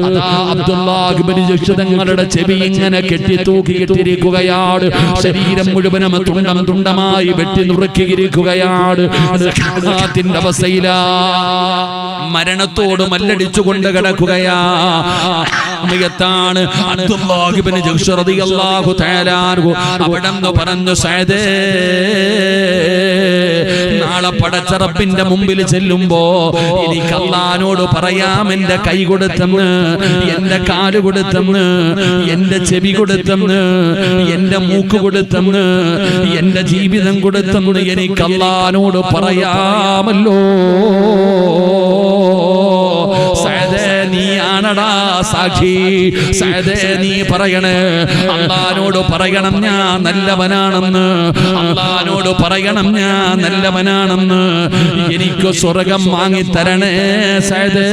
അതാ അബ്ദുല്ലാഹ് ഇബ്നു ജഹ്ശ് തങ്ങളുടെ ചെവി ഇങ്ങനെ കെട്ടി തൂക്കിയിട്ടിരിക്കുകയാണ്. ശരീരം മുഴുവനും തുണ്ടം തുണ്ടമായി വെട്ടി നുറുക്കിയിരിക്കുകയാണ്. ത്തിന്റെ അവസ്ഥയിലാ, മരണത്തോട് മല്ലടിച്ചുകൊണ്ട് കിടക്കുകയാ. അബ്ദുല്ലാഹ് ഇബ്നു ജഹ്ശ് റളിയല്ലാഹു തആല അൻഹു അവിടെന്ന് പറഞ്ഞു, സഅദേ നാളെ പടച്ച റബ്ബിന്റെ മുമ്പിൽ ചെല്ലുമ്പോ എനിക്ക് അല്ലാഹുവോട് പറയാം, എന്റെ കൈ കൊടുത്തെന്ന്, എന്റെ കാല് കൊടുത്തെന്ന്, എന്റെ ചെവി കൊടുത്തെന്ന്, എന്റെ മൂക്ക് കൊടുത്തെന്ന്, എന്റെ ജീവിതം കൊടുത്തെന്ന് എനിക്ക് അല്ലാഹുവോട് പറയാമല്ലോ. സഅദേ നീ ആണടാ സാക്ഷി, സഅദേ നീ പറയണേ, അല്ലാഹുവോട് പറയണം ഞാൻ നല്ലവനാണെന്ന്, അല്ലാഹുവോട് പറയണം ഞാൻ നല്ലവനാണെന്ന്, എനിക്ക് സ്വർഗം വാങ്ങി തരണേ സഅദേ.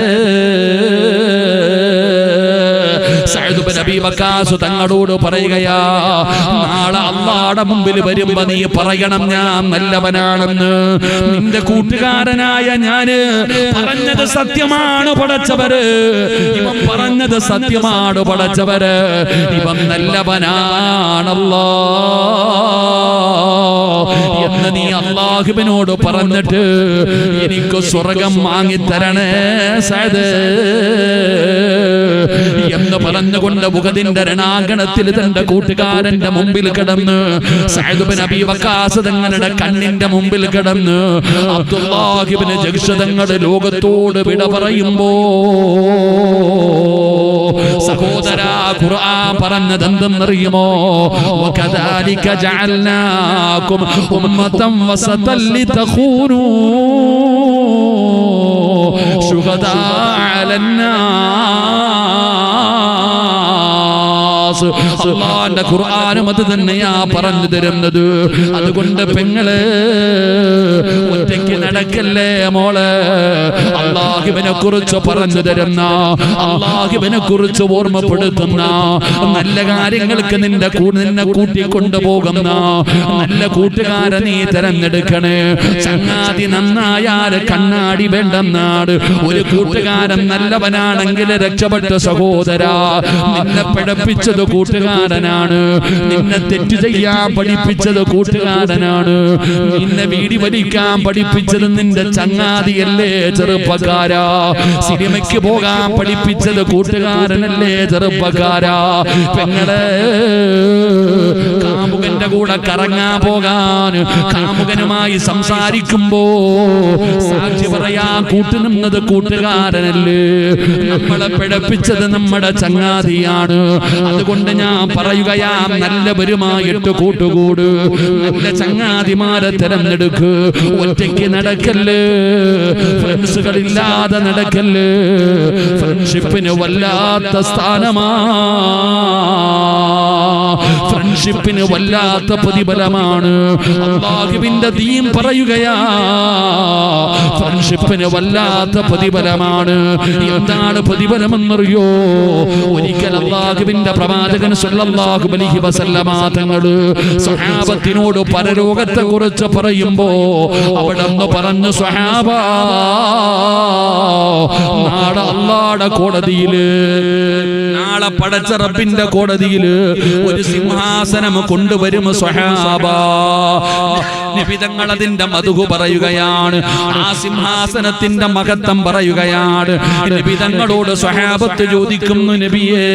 സഅദ് ഇബ്നു അബീ വഖാസ് തങ്ങളോട് പറയുകയാ, നാളെ അല്ലാഹുവിന്റെ മുമ്പിൽ വരുമ്പോ നീ പറയണം ഞാൻ നല്ലവനാണെന്ന്. നിന്റെ കൂട്ടുകാരനായ ഞാന് പറഞ്ഞത് സത്യമാണ് പടച്ചവര്, ഇവൻ പറഞ്ഞത് സത്യമാണ് പടച്ചവര്, ഇവൻ നല്ലവനാണല്ലോ എന്ന് നീ അല്ലാഹുവിനോട് പറഞ്ഞിട്ട് എനിക്ക് സ്വർഗം വാങ്ങിത്തരണേ സഅദ് എന്ന് പറഞ്ഞുകൊണ്ട് ഉഹദിന്റെ രണാങ്കണത്തിൽ തന്റെ കൂട്ടുകാരന്റെ മുമ്പിൽ കിടന്ന് സഅദ് ഇബ്നു അബീ വഖാസ് തങ്ങളുടെ കണ്ണിന്റെ മുമ്പിൽ കിടന്ന് അബ്ദുല്ലാഹ് ഇബ്നു ജഹ്ഷ് തങ്ങളുടെ ലോകത്തോട് വിട പറയുമ്പോ സഹോദരാ ഖുർആൻ പറഞ്ഞത് എന്തെന്നറിയുമോ? വകദാലിക ജഅൽനാകും ഉമ്മതൻ വസതൻ ലിതഖൂനൂ ശുഹദാ അലന്നാസ്. അല്ലാഹുവിന്റെ ഖുർആനും അത് തന്നെയാ പറഞ്ഞു തരുന്നത്. അതുകൊണ്ട് പെങ്ങളെ ഒറ്റയ്ക്ക് നടക്കല്ലേ മോളെ, അല്ലാഹുവിനെ കുറിച്ച് പറഞ്ഞു തരുന്ന, അല്ലാഹുവിനെ കുറിച്ച് ഓർമ്മപ്പെടുത്തുന്ന, നല്ല കാര്യങ്ങൾക്ക് നിന്നെ കൂട്ടിക്കൊണ്ടുപോകുന്ന നല്ല കൂട്ടുകാരെ നീ തെരഞ്ഞെടുക്കണേ. ചങ്ങാതി നന്നായാൽ കണ്ണാടി വേണ്ടെന്നാട്. ഒരു കൂട്ടുകാരൻ നല്ലവനാണെങ്കിൽ രക്ഷപ്പെട്ട സഹോദരാ, നിന്നെ പഠിപ്പിച്ചത് കൂട്ടുകാരനാണ്, നിന്നെ തെറ്റ് ചെയ്യാൻ പഠിപ്പിച്ചത് കൂട്ടുകാരനാണ്, നിന്നെ വീടി വലിക്കാൻ പഠിപ്പിച്ചത് നിന്റെ ചങ്ങാതിയല്ലേ ചെറുപ്പക്കാരാ, സിനിമയ്ക്ക് പോകാൻ പഠിപ്പിച്ചത് കൂട്ടുകാരനല്ലേ ചെറുപ്പക്കാരാ. പെങ്ങളെ കാമുകന്റെ കൂടെ കറങ്ങാൻ പോകാൻ, കാമുകനുമായി സംസാരിക്കുമ്പോ സാക്ഷി പറയാൻ കൂട്ടുനിന്നത് കൂട്ടുകാരനല്ലേ, നമ്മളെ പിഴപ്പിച്ചത് നമ്മുടെ ചങ്ങാതിയാണ്. അതുകൊണ്ട് ഞാൻ പറയുകയാ, നല്ലവരുമായിട്ട് കൂട്ടുകൂട്, നല്ല ചങ്ങാതിമാരെ തെരഞ്ഞെടുക്ക്. ഒറ്റയ്ക്ക് നടക്കല്ലേ, ഫ്രണ്ട്സുകളില്ലാതെ നടക്കല്ലേ. ഫ്രണ്ട്ഷിപ്പിന് വല്ലാത്ത സ്ഥാനമാ, ഫ്രണ്ട്ഷിപ്പിന് വല്ലാത്ത പ്രതിഫലമാണ്. അല്ലാഹുവിന്റെ ദീൻ പറയുകയാ, ഫ്രണ്ട്ഷിപ്പിന് വല്ലാത്ത പ്രതിഫലമാണ്. എന്താണ് പ്രതിഫലമെന്നറിയോ? ഒരിക്കൽ അല്ലാഹുവിന്റെ പ്രവാചകൻ സല്ലല്ലാഹു അലൈഹി വസല്ലമ തങ്ങള് സ്വഹാബത്തിനോട് പരലോകത്തെ കുറിച്ച് പറയുമ്പോ അവിടെന്ന് പറഞ്ഞു, സ്വഹാബാ, നാളെ അല്ലാഹുവിന്റെ കോടതിയില്, നാളെ പടച്ച റബ്ബിന്റെ കോടതിയില് ഒരു സിംഹാസനം കൊണ്ടുവരും സ്വഹാബാ. നബി തങ്ങൾ അതിന്റെ മധു പറയുകയാണ്, ആ സിംഹാസനത്തിന്റെ മഹത്വം പറയുകയാണ്. നബി തങ്ങളോട് സ്വഹാബത്ത് ചോദിക്കുന്നു, നബിയേ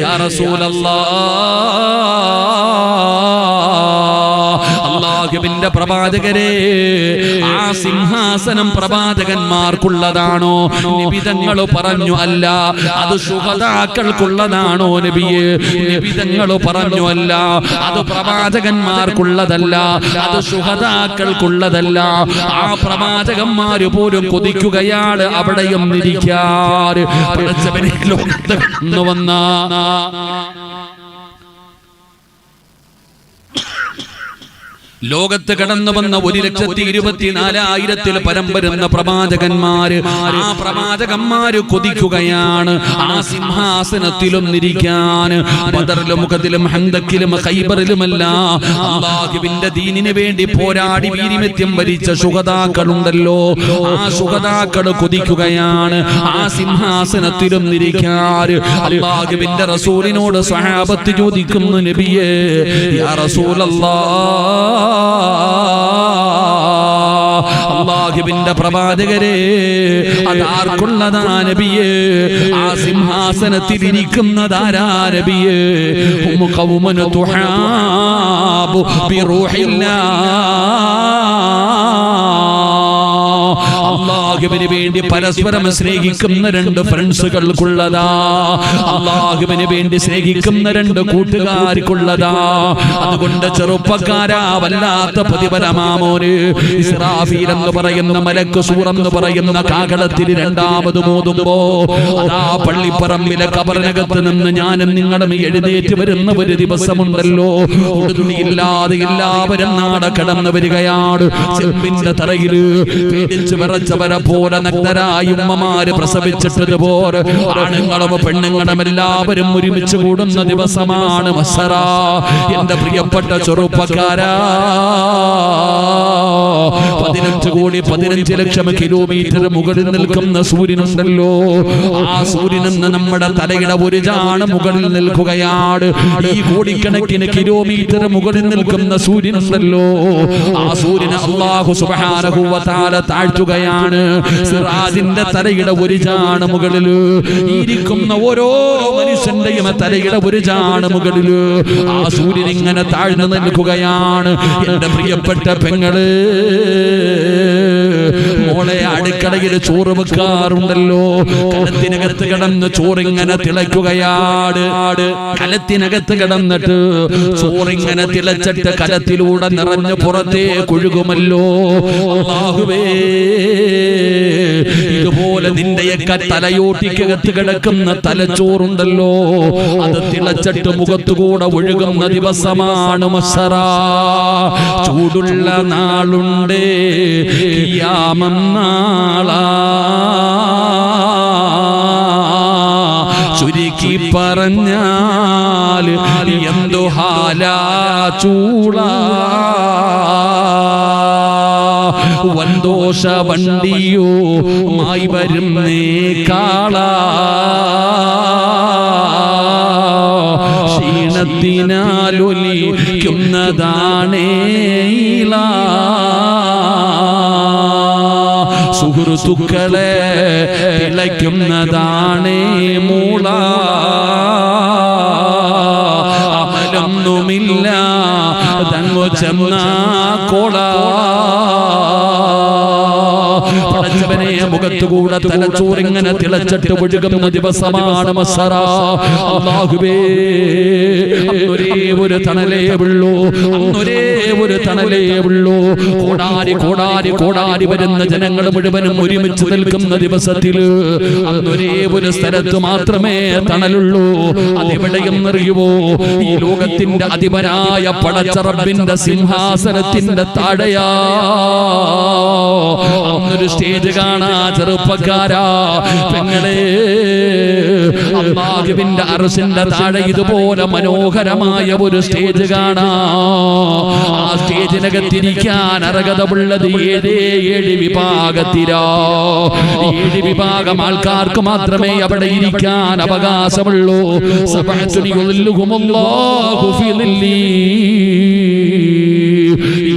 യാ റസൂലല്ലാഹ്, അല്ലാഹുവിന്റെ പ്രവാചകരെ, ആ സിംഹാസനം പ്രവാചകന്മാർക്കുള്ളതാണോ? നബി തങ്ങൾ പറഞ്ഞു, അല്ല, അത് ശുഹദാക്കൾക്കുള്ളതാണോ നബിയേ? നബി തങ്ങൾ പറഞ്ഞു, അല്ല, അത് പ്രവാചകന്മാർക്കുള്ളതല്ല, അത് ശുഹദാക്കൾക്കുള്ളതല്ല. ആ പ്രവാചകന്മാര് പോലും കൊതിക്കുകയാണ് അവിടെയും ഇരിക്കാറ്. ലോകത്ത് വന്ന ലോകത്ത് കടന്നു വന്ന 1,24,000 പരം വരുന്ന പ്രവാചകന്മാര്, ആ പ്രവാചകന്മാര് കൊതിക്കുകയാണ് ആ സിംഹാസനത്തിലൊന്നിരിക്കാൻ. ബദറിലും ഉഹദിലും ഹന്തക്കിലും ഖൈബറിലുമല്ല അല്ലാഹുവിന്റെ ദീനിന് വേണ്ടി പോരാടി വീര്യമെത്യം വരിച്ച ശുഹദാക്കളുണ്ടല്ലോ, ആ ശുഹദാക്കൾ കൊതിക്കുകയാണ് ആ സിംഹാസനത്തിലൊന്നിരിക്കാൻ. അല്ലാഹുവിന്റെ റസൂലിനോട് സ്വഹാബത്ത് ചോദിക്കുന്നു, നബിയേ യാ റസൂലല്ലാഹ്, അല്ലാഹുവിന്റെ പ്രവാചകരെ, അതാർക്കുള്ളതാ നബിയേ? ആ സിംഹാസനത്തിൽ ഇരിക്കുന്നതാരാ നബിയേ? ഹും ഖൗമൻ തുഹാബു ബിറൂഹില്ലാഹ്, അല്ലാഹുവിന് വേണ്ടി പരസ്പരം സ്നേഹിക്കുന്ന 2 ഫ്രണ്ട്സുകൾക്കുള്ളതാ, അല്ലാഹുവിന് വേണ്ടി സ്നേഹിക്കുന്ന 2 കൂട്ടുകാർക്കുള്ളതാ. അതുകൊണ്ട് ചെറുപ്പക്കാരാ, വല്ലാത്ത പ്രതിഫലമാമോന്. ഇസ്രാഫീൽ എന്ന് പറയുന്ന മലക്ക്, സൂർ എന്ന് പറയുന്ന കാഹളത്തിൽ രണ്ടാമത് മോതുമ്പോ അതാ പള്ളിപ്പറമ്പിലെ ഖബറിനകത്ത് നിന്ന് ഞാനും നിങ്ങളും എഴുന്നേറ്റ് വരുന്ന ഒരു ദിവസമുണ്ടല്ലോ, ഉടുതുണിയില്ലാതെ എല്ലാവരും നാടെ കടന്നു വരികയാണ്. ചെമ്പിന്റെ തറയില് പേടിച്ച് വിറച്ച് വെച്ചവരെ പോലെ നഗ്നരായി ഉമ്മമാര് പ്രസവിച്ചിട്ടതുപോലെ ആണുങ്ങളും പെണ്ണുങ്ങളും എല്ലാവരും ഒരുമിച്ച് കൂടുന്ന ദിവസമാണ് മഹ്ശറ. എന്റെ പ്രിയപ്പെട്ട ചെറുപ്പക്കാരാ, 15 കോടി 15 ലക്ഷം കിലോമീറ്റർ മുകളിൽ നിൽക്കുന്ന സൂര്യനുണ്ടല്ലോ, ആ സൂര്യനെന്ന് നമ്മുടെ തലയുടെ ഒരു ചാണ് മുകളിൽ നിൽക്കുകയാണ്. ഈ കോടിക്കണക്കിന് കിലോമീറ്റർ മുകളിൽ നിൽക്കുന്ന സൂര്യനുണ്ടല്ലോ, ആ സൂര്യനെ അല്ലാഹു സുബ്ഹാനഹു വ തആല താഴ്ത്തുകയാണ്. സിറാജിന്റെ തലയുടെ ഒരു ചാണ് മുകളിൽ ഇരിക്കുന്ന ഓരോ മനുഷ്യന്റെയും തലയുടെ ഒരു ചാണ് മുകളിൽ ആ സൂര്യൻ ഇങ്ങനെ താഴ്ന്നു നിൽക്കുകയാണ്. എന്റെ പ്രിയപ്പെട്ട പെങ്ങള്, മോളെ, അടുക്കളയിൽ ചോറ് വെക്കാറുണ്ടല്ലോ, കലത്തിനകത്ത് കിടന്ന് ചോറിങ്ങനെ തിളയ്ക്കുകയാണ്. കലത്തിനകത്ത് കിടന്നിട്ട് ചോറിങ്ങനെ തിളച്ചിട്ട് കലത്തിലൂടെ നിറഞ്ഞ് പുറത്തേക്ക് ഒഴുകുമല്ലോ. അല്ലാഹുവേ, ഇതുപോലെ നിന്റെയൊക്കെ തലയോട്ടിക്കകത്ത് കിടക്കുന്ന തലച്ചോറുണ്ടല്ലോ, അത് തിളച്ചിട്ട് മുഖത്തുകൂടെ ഒഴുകുന്ന ദിവസമാണ് മഹ്ശറ. ചൂടുള്ള നാളുണ്ട്, ഖിയാമം നാളാ. ചുരുക്കി പറഞ്ഞാൽ എന്തു ഹാലാ ചൂടാ. വന്തോഷ വണ്ടിയോ മായി വരുന്നേ കാളാ. ക്ഷീണത്തിനാലൊലിക്കുന്നതാണേല സുഹൃത്തുക്കളെ തിളയ്ക്കുന്നതാണേ മൂള. അമലൊന്നുമില്ല തങ്ങു ചെന്ന കോള. പടച്ചവനെ, മുഖത്തുകൂടെ തലച്ചോറിങ്ങനെ തിളച്ചിട്ട് ഒഴുകുന്ന ദിവസമാണ് മഹ്ശറ. അല്ലാഹുവേ, ഒരേ ഒരു തണലേ ഉള്ളൂ, ഒരേ ഒരു തണലേ ഉള്ളൂ. കോടാരി കോടാരി കോടാരി വരുന്ന ജനങ്ങൾ മുഴുവനും ഒരുമിച്ച് നിൽക്കുന്ന ദിവസത്തിൽ ഒരേ ഒരു സ്ഥലത്ത് മാത്രമേ തണലുള്ളൂ. അതെവിടെയെന്നറിയുമോ? ഈ ലോകത്തിന്റെ അധിപനായ പടച്ച റബ്ബിന്റെ സിംഹാസനത്തിന്റെ താഴെയാ. അന്നൊരു സ്റ്റേജ് കാണാ ചെറുപ്പക്കാരാ, പെങ്ങളെ, അല്ലാഹുവിന്റെ അർശിന്റെ താഴെ ഇതുപോലെ മനോഹരമായ ഒരു സ്റ്റേജ് കാണാ. ആ സ്റ്റേജിനകത്തിരിക്കാൻ അർഹതയുള്ളത് 7 വിഭാഗത്തിലാ. 7 വിഭാഗം ആൾക്കാർക്ക് മാത്രമേ അവിടെ ഇരിക്കാൻ അവകാശമുള്ളൂ. സബഅത്തുൻ യുളില്ലുഹുമുല്ലാഹു ഫീ ളില്ലി.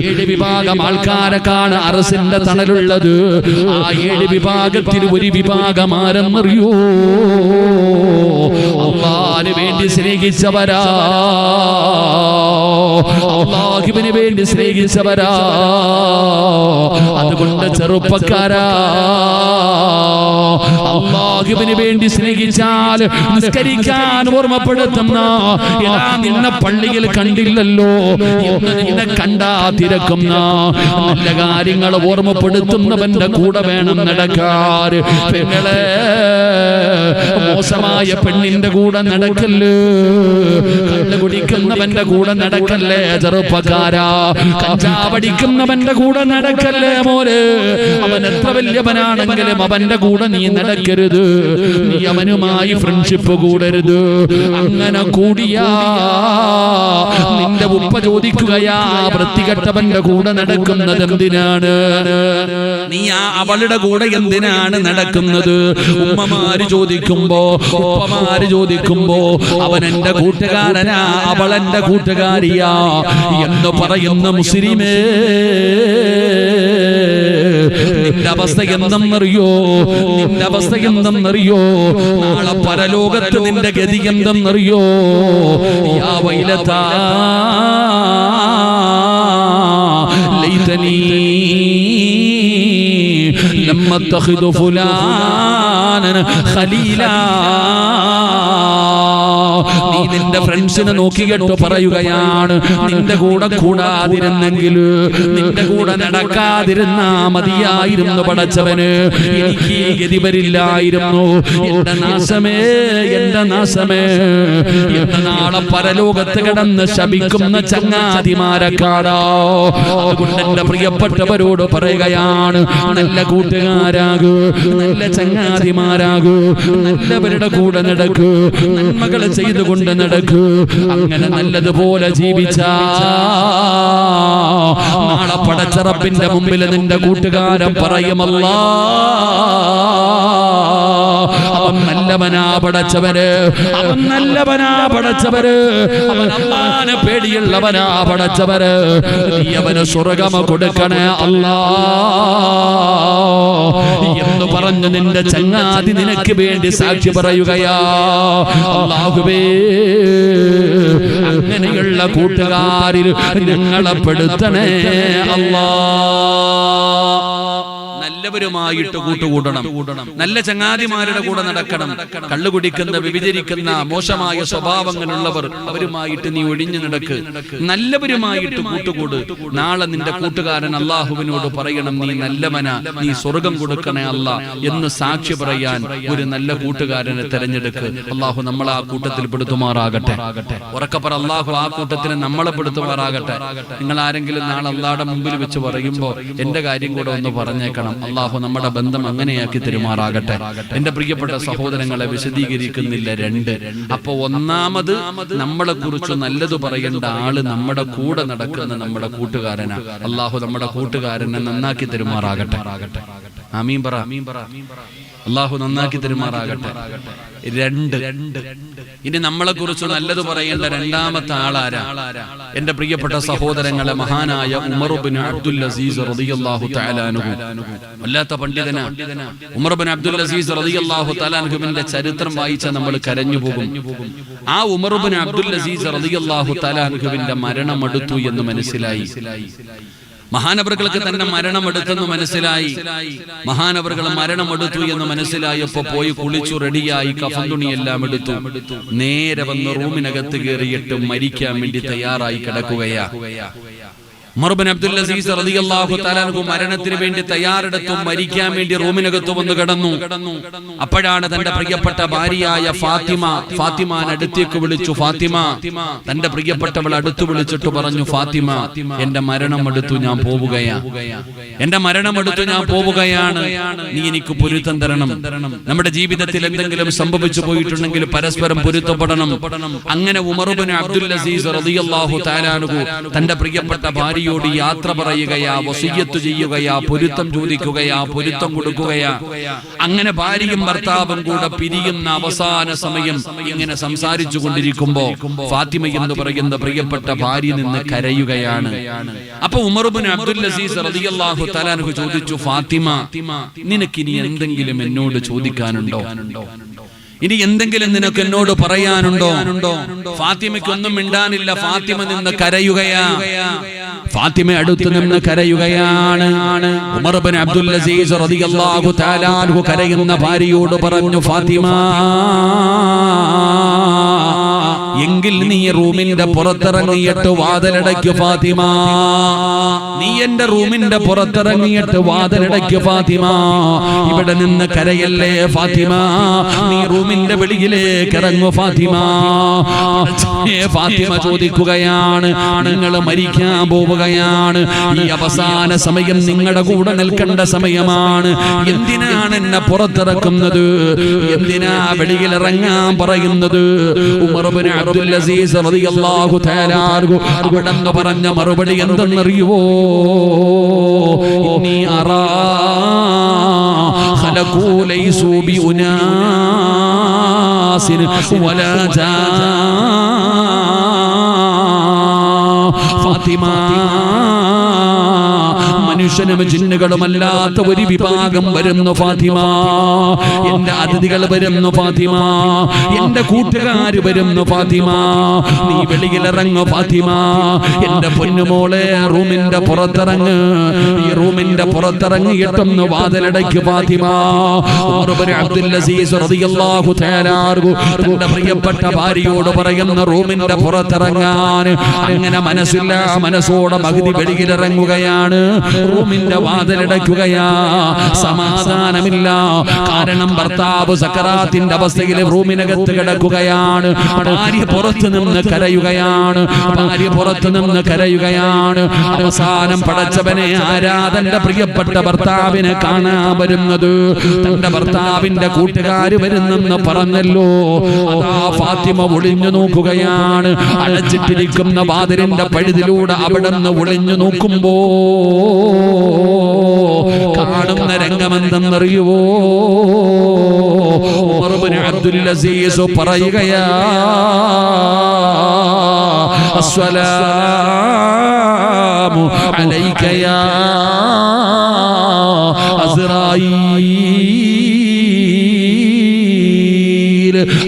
7 വിഭാഗം ആൾക്കാരക്കാണ് അർശിന്റെ തണലുള്ളത്. ആ 7 വിഭാഗത്തിൽ ഒരു വിഭാഗം ആരെന്നറിയോ? അല്ലാഹുവിന് വേണ്ടി സ്നേഹിച്ചവരാ, അല്ലാഹുവിന് വേണ്ടി സ്നേഹിച്ചവരാ. അതുകൊണ്ട് ചെറുപ്പക്കാരാ, അല്ലാഹുവിന് വേണ്ടി സ്നേഹിച്ചാൽ നിസ്കരിക്കാൻ ഓർമ്മപ്പെടുത്തുന്ന, നിന്നെ പള്ളിയിൽ കണ്ടില്ലല്ലോ എന്ന് നിന്നെ കണ്ടാ തിരക്കുന്ന, നല്ല കാര്യങ്ങൾ ഓർമ്മപ്പെടുത്തുന്നവന്റെ കൂടെ വേണം നടക്കാൻ. പെങ്ങളെ, മോശമായ പെണ്ണിന്റെ കൂടെ നടക്കല്ലേ, കള്ള് കുടിക്കുന്നവന്റെ കൂടെ നടക്കല്ലേ ചെറുപ്പക്കാരാ, കഞ്ചാവടിക്കുന്നവന്റെ കൂടെ നടക്കല്ലേ മോര്. അവൻ എത്ര വലിയവനാണെങ്കിലും അവന്റെ കൂടെ നീ നടക്കരുത്, നീ അവനുമായി ഫ്രണ്ട്ഷിപ്പ് കൂടരുത്. അങ്ങനെ കൂടിയാ നിന്റെ ഉപ്പ ചോദിക്കുകയാ, വൃത്തികെട്ടവന്റെ കൂടെ നടക്കുന്നത് എന്തിനാണ്? നീ അവളുടെ കൂടെ എന്തിനാണ് നടക്കുന്നത്? ഉമ്മമാര് ചോദിക്കുമ്പോ, ഉപ്പമാര് ചോദിക്കുമ്പോ, അവൻ എന്റെ കൂട്ടുകാരനാ, അവൾ എന്റെ കൂട്ടുകാരിയാ എന്ന് പറയുന്ന മുസ്ലിമേ, നിന്റെ അവസ്ഥ എന്തെന്നറിയോ? നിന്റെ അവസ്ഥ എന്തെന്നറിയോ? നാളെ പരലോകത്ത് നിന്റെ ഗതി എന്തെന്നറിയോ? യാ വൈലതാ ലൈതനീ ലമ്മ തഖിദു ഫുലാനൻ ഖലീലാ. നീ നിന്റെ ഫ്രണ്ട്സിനെ നോക്കിയിട്ട് പറയുകയാണ്, നിന്റെ കൂടെ കൂടാതിരുന്നെങ്കിൽ, നിന്റെ കൂടെ നടക്കാതിരുന്നാ മതിയായിരുന്നു പടച്ചവന്, എനിക്ക് ഈ ഗതി വരില്ലായിരുന്നു. എന്റെ നാശമേ, എന്റെ നാശമേ എന്ന് നാളെ പരലോകത്ത് കിടന്ന് ശപിക്കുന്ന ചങ്ങാതിമാരെ കാണാ. അതുകൊണ്ട് എന്റെ പ്രിയപ്പെട്ടവരോട് പറയുകയാണ്, നല്ല കൂട്ടുകാരാകൂ, നല്ല ചങ്ങാതിമാരാകൂ, നല്ലവരുടെ കൂടെ നടക്കൂ, നന്മകൾ ചെയ്തുകൊണ്ട് നടക്കൂ. അങ്ങനെ നല്ലതുപോലെ ജീവിച്ചാ നാളെ പടച്ച റബ്ബിന്റെ മുമ്പിൽ നിന്റെ കൂട്ടുകാരൻ പറയുമല്ലാ, അവൻ നല്ലവനാ പടച്ചവര്, അവൻ നല്ലവനാ പടച്ചവര്, അവൻ അല്ലാഹുവിനെ പേടിയുള്ളവനാ പടച്ചവര്, നീ അവന് സ്വർഗ്ഗം കൊടുക്കണേ അല്ലാ എന്ന് പറഞ്ഞു നിന്റെ ചങ്ങാതി നിനക്ക് വേണ്ടി സാക്ഷി പറയുകയാ. അല്ലാഹുവേ, അങ്ങനെയുള്ള കൂട്ടുകാരിൽ ഞങ്ങളെ പെടുത്തണേ അല്ലാ. നല്ലവരുമായിട്ട് കൂട്ടുകൂടണം, നല്ല ചങ്ങാതിമാരുടെ കൂടെ നടക്കണം. കള്ളു കുടിക്കുന്ന, വ്യഭിചരിക്കുന്ന, മോശമായ സ്വഭാവങ്ങളുള്ളവർ, അവരുമായിട്ട് നീ ഒഴിഞ്ഞു നടക്ക്. നല്ലവരുമായിട്ട് കൂട്ടുകൂട്. നാളെ നിന്റെ കൂട്ടുകാരൻ അള്ളാഹുവിനോട് പറയണം, നീ നല്ലവനാ, നീ സ്വർഗം കൊടുക്കണേ അല്ലാ എന്ന് സാക്ഷി പറയാൻ ഒരു നല്ല കൂട്ടുകാരനെ തെരഞ്ഞെടുക്ക്. അള്ളാഹു നമ്മളെ ആ കൂട്ടത്തിൽ പെടുത്തുമാറാകട്ടെ. ഉറക്കപ്പറ, അള്ളാഹു ആ കൂട്ടത്തിന് നമ്മളെ പെടുത്തുമാറാകട്ടെ. നിങ്ങൾ ആരെങ്കിലും നാളെ അള്ളാഹുടെ മുമ്പിൽ വെച്ച് പറയുമ്പോ എന്റെ കാര്യം കൂടെ ഒന്ന് പറഞ്ഞേക്കണം. അള്ളാഹു നമ്മുടെ ബന്ധം അങ്ങനെയാക്കി തരുമാറാകട്ടെ. എന്റെ പ്രിയപ്പെട്ട സഹോദരങ്ങളെ, വിശദീകരിക്കുന്നില്ല. രണ്ട്, അപ്പൊ ഒന്നാമത് നമ്മളെ കുറിച്ച് നല്ലത് പറയേണ്ട ആള് നമ്മുടെ കൂടെ നടക്കുന്ന നമ്മുടെ കൂട്ടുകാരനാ. അള്ളാഹു നമ്മുടെ കൂട്ടുകാരനെ നന്നാക്കി തരുമാറാകട്ടെ. ആമീൻ പറ. അള്ളാഹു നന്നാക്കി തരുമാറാകട്ടെ. രണ്ട്, ഇനി നമ്മളെ കുറിച്ച് നല്ലത് പറയേണ്ട രണ്ടാമത്തെ ആളാരാ? എന്റെ പ്രിയപ്പെട്ട സഹോദരങ്ങളെ, മഹാനായ ഉമർ ഇബ്നു അബ്ദുൽ അസീസ് റളിയല്ലാഹു തആല അൻഹു, വല്ലാത്ത പണ്ഡിതനാ. ഉമർ ഇബ്നു അബ്ദുൽ അസീസ് റളിയല്ലാഹു തആല അൻഹുവിന്റെ ചരിത്രം വായിച്ചാൽ നമ്മൾ കരഞ്ഞു പോകും. ആ ഉമർ ഇബ്നു അബ്ദുൽ അസീസ് റളിയല്ലാഹു തആല അൻഹുവിന്റെ മരണം അടുത്തു എന്ന് മനസ്സിലായി. മഹാനവറുകൾക്ക് തന്നെ മരണമെടുത്തെന്ന് മനസ്സിലായി. മഹാനവറുകൾ മരണമെടുത്തു എന്ന് മനസ്സിലായപ്പോ പോയി കുളിച്ചു റെഡിയായി കഫൻ തുണിയെല്ലാം എടുത്തു. നേരെ വന്ന് റൂമിനകത്ത് കയറിയിട്ട് മരിക്കാൻ വേണ്ടി തയ്യാറായി കിടക്കുകയാ. ഉമർ ഇബ്നു അബ്ദുൽ അസീസ് റളിയല്ലാഹു തആല അൻഹു മരണത്തിന് വേണ്ടി തയ്യാറെടുത്തു, മരിക്കാൻ വേണ്ടി റൂമിനകത്ത് വന്ന് കിടന്നു. അപ്പോഴാണ് തന്റെ പ്രിയപ്പെട്ട ഭാര്യയായ ഫാത്തിമാനെ അടുത്തേക്ക് വിളിച്ചു. ഫാത്തിമ, തന്റെ പ്രിയപ്പെട്ടവൾ അടുത്ത് വിളിച്ചിട്ട് പറഞ്ഞു, ഫാത്തിമ, എന്റെ മരണം എടുത്തു, ഞാൻ പോവുകയാ, എന്റെ മരണം എടുത്തു, ഞാൻ പോവുകയാണ്, നീ എനിക്ക് പൊരുത്തം തരണം. നമ്മുടെ ജീവിതത്തിൽ എന്തെങ്കിലും സംഭവിച്ചു പോയിട്ടുണ്ടെങ്കിൽ പരസ്പരം പൊരുത്തപ്പെടണം. അങ്ങനെ ഉമർ ഇബ്നു അബ്ദുൽ അസീസ് റളിയല്ലാഹു തആല അൻഹു തന്റെ പ്രിയപ്പെട്ട ഭാര്യ യാത്ര പറയുകയാ, വസിയ്യത്ത് ചെയ്യുകയാ, പൊരുത്തം ചോദിക്കുകയാ, പൊരുത്തം കൊടുക്കുകയാ. അങ്ങനെ ഭാര്യയും ഭർത്താവും കൂടെ പിരിയുന്ന അവസാന സമയം ഇങ്ങനെ സംസാരിച്ചു കൊണ്ടിരിക്കുമ്പോ ഫാത്തിമ എന്ന് പറയുന്ന പ്രിയപ്പെട്ട ഭാര്യ നിന്ന് കരയുകയാണ്. അപ്പൊ ഉമർ ഇബ്നു അബ്ദുൽ അസീസ് റളിയല്ലാഹു തആല അൻഹു ചോദിച്ചു, ഫാത്തിമ, നിനക്കിനി എന്തെങ്കിലും എന്നോട് ചോദിക്കാനുണ്ടോ? ഇനി എന്തെങ്കിലും നിനക്ക് എന്നോട് പറയാനുണ്ടോ? ഫാത്തിമയ്ക്കൊന്നും മിണ്ടാനില്ല. ഫാത്തിമ നിന്ന് കരയുകയാ. ഫാത്തിമ അടുത്ത് നിന്ന് കരയുകയാണ്. ഉമർ ഇബ്നു അബ്ദുൽ അസീസ് റളിയല്ലാഹു തആല അൻഹു കരയുന്ന ഭാര്യയോട് പറഞ്ഞു, ഫാത്തിമ, എങ്കിൽ നീ റൂമിന്റെ പുറത്തിറങ്ങിയിട്ട് വാതിലടയ്ക്കു ഫാത്തിമ. നീ എന്റെ റൂമിന്റെ പുറത്തിറങ്ങിയിട്ട് വാതിലടയ്ക്കു ഫാത്തിമ. ഇവിടെ നിന്ന് കരയല്ലേ ഫാത്തിമ, നീ റൂമിന്റെ വെളിയിലേക്ക് ഇറങ്ങു ഫാത്തിമ. ഫാത്തിമ ചോദിക്കുകയാണ്, നിങ്ങൾ മരിക്കാൻ പോവുകയാണ്, ഈ അവസാന സമയം നിങ്ങളുടെ കൂടെ നിൽക്കേണ്ട സമയമാണ്, എന്തിനാണ് എന്നെ പുറത്തിറക്കുന്നത്? എന്തിനാ വെളിയിലിറങ്ങാൻ പറയുന്നത്? ഉമർ ഇബ്നു അബ്ദുൽ അസീസ് റളിയല്ലാഹു തആല അൻഹു അവിടെന്ന് പറഞ്ഞ മറുപടി എന്തെന്നറിയുവോ? ഇന്നി അറാ ഖലഖൂ ലൈസൂ ബി ഉനാസിൻ വലാ ജാ. ഫാത്തിമ, മനുഷ്യനും ജിന്നുകളുമല്ലാത്ത ഒരു വിഭാഗം വരുന്നു ഫാത്തിമ, എന്റെ അതിഥികൾ വരുന്നു ഫാത്തിമ, എന്റെ കൂട്ടുകാർ വരുന്നു ഫാത്തിമ, നീ വെളിയിലിറങ്ങു ഫാത്തിമ, എന്റെ പൊന്നുമോളെ റൂമിന്റെ പുറത്തിറങ്ങ്, ഈ റൂമിന്റെ പുറത്തിറങ്ങിയിട്ടൊന്ന് വാതിലടയ്ക്ക് ഫാത്തിമ. ഉമർ ഇബ്നു അബ്ദുൽ അസീസ് റളിയല്ലാഹു തആല അൻഹു തന്റെ പ്രിയപ്പെട്ട ഭാര്യയോട് പറയുന്ന റൂമിന്റെ പുറത്തിറങ്ങാൻ. അങ്ങനെ മനസ്സില്ല മനസ്സോടെ മഗ്‌ദി വെളിയിലിറങ്ങുകയാണ്, റൂമിന്റെ വാതിലടയ്ക്കുകയാ. സമാധാനമില്ല, കാരണം ഭർത്താവ് സക്കറാത്തിന്റെ അവസ്ഥയിൽ റൂമിനകത്ത് കിടക്കുകയാണ്. ഭാര്യ പുറത്തു നിന്ന് കരയുകയാണ്, ഭാര്യ പുറത്തു നിന്ന് കരയുകയാണ്. അവസാനം പടച്ചവനെ ആരാധന്റെ പ്രിയപ്പെട്ട ഭർത്താവിനെ കാണാൻ വരുന്നത്, തന്റെ ഭർത്താവിന്റെ കൂട്ടുകാര് വരുന്നെന്ന് പറഞ്ഞല്ലോ. അതാ ഫാത്തിമ ഒളിഞ്ഞു നോക്കുകയാണ്. അടച്ചിട്ടിരിക്കുന്ന വാതിലിന്റെ പഴുതിലൂടെ അവിടുന്ന് ഒളിഞ്ഞു നോക്കുമ്പോ കാണുന്ന രംഗമെന്തെന്നറിയുവോ? ഉമർ ഇബ്നു അബ്ദുൽ അസീസ് പറയുകയാ, അസ്സലാമു അലൈക യാ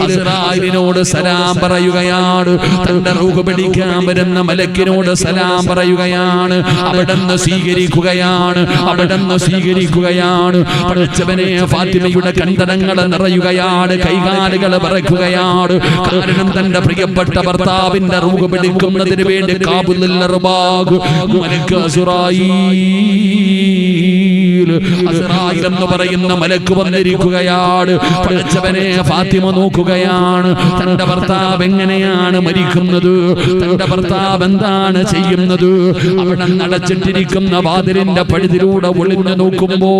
അസ്റായീലിനോട് സലാം പറയുകയാണ്. തന്റെ റൂഹ് പിടിക്കാൻ വരുന്ന മലക്കിനോട് സലാം പറയുകയാണ്. അവിടുന്ന് സ്വീകരിക്കുകയാണ്, അവിടുന്ന് സ്വീകരിക്കുകയാണ്. പഠിച്ചവനെ ഫാത്തിമയുടെ കണ്ടടങ്ങൾ നിറയുകയാണ്, കൈകാലുകൾ വിറയ്ക്കുകയാണ്. കാരണം തന്റെ പ്രിയപ്പെട്ട ഭർത്താവിന്റെ റൂഹ് പിടിക്കുന്നതിന് വേണ്ടി കാബുലുൽ അർബാഖ് മലക്ക് അസ്റായീൽ എന്ന് പറയുന്ന മലക്ക് വന്നിരിക്കുകയാണ്. പഠിച്ചവനെ ഫാത്തിമ നോക്കുകയാണ്, തന്റെ ഭർത്താവ് എങ്ങനെയാണ് മരിക്കുന്നത്, തന്റെ ഭർത്താവ് എന്താണ് ചെയ്യുന്നത്. അവിടെ നടച്ചിട്ടിരിക്കുന്ന വാതിലിന്റെ പഴുതിലൂടെ ഒളിഞ്ഞു നോക്കുമ്പോ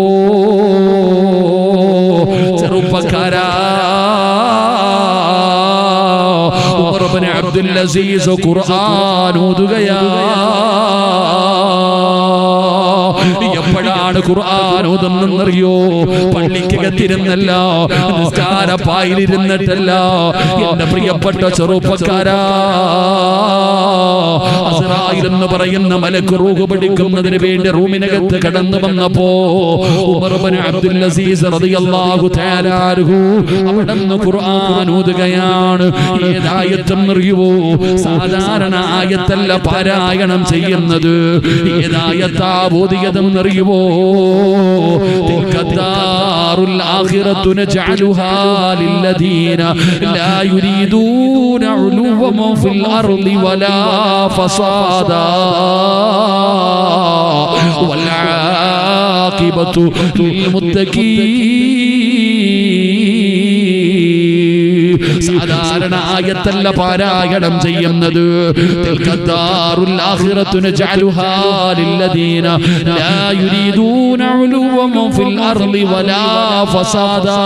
ചെറുപ്പക്കാരാ, ഉമർ ഇബ്നു അബ്ദുൽ അസീസ് ഖുർആൻ ഓതുകയാ. എപ്പോഴാണ് ഖുർആൻ ഓതുന്നറിയോ? പള്ളിക്കകത്തിരുന്നല്ല, നിസ്കാരപ്പായിലിരുന്നിട്ടല്ല. എന്റെ പ്രിയപ്പെട്ട ചെറുപ്പക്കാരാ, അസ്റായീൽ എന്ന് പറയുന്ന മലക്ക് റൂഹ് പിടിക്കുന്നതിന് വേണ്ടി റൂമിനകത്ത് കടന്നു വന്നപ്പോ ഉമർ ഇബ്നു അബ്ദുൽ അസീസ് റളിയല്ലാഹു തആല അൻഹു അവിടുന്ന് ഖുർആൻ ഓതുകയാണ്. ഏതായത്തും അറിയുവോ? സാധാരണ ആയത്തല്ല പാരായണം ചെയ്യുന്നത്. ഏതായത്താ ഓതിയതും അറിയുവോ? തിൽക്കദ്ദാറുൽ ആഖിറത്തു നജഅലുഹാ ലില്ലദീന ലാ യുരീദൂന ഉലുവ്വൻ ഫിൽ അർളി വലാ ഫസാദാ വൽ ആഖിബത്തു ലിൽ മുത്തഖീൻ. സാധാരണ ആയത്തല്ല പാരായണം ചെയ്യുന്നത്. തിൽക്കദ്ദാറുൽ ആഖിറത്തു നജഅലുഹാ ലില്ലദീന ലാ യുരീദൂന ഉലുവ്വൻ ഫിൽ അർളി വലാ ഫസാദാ.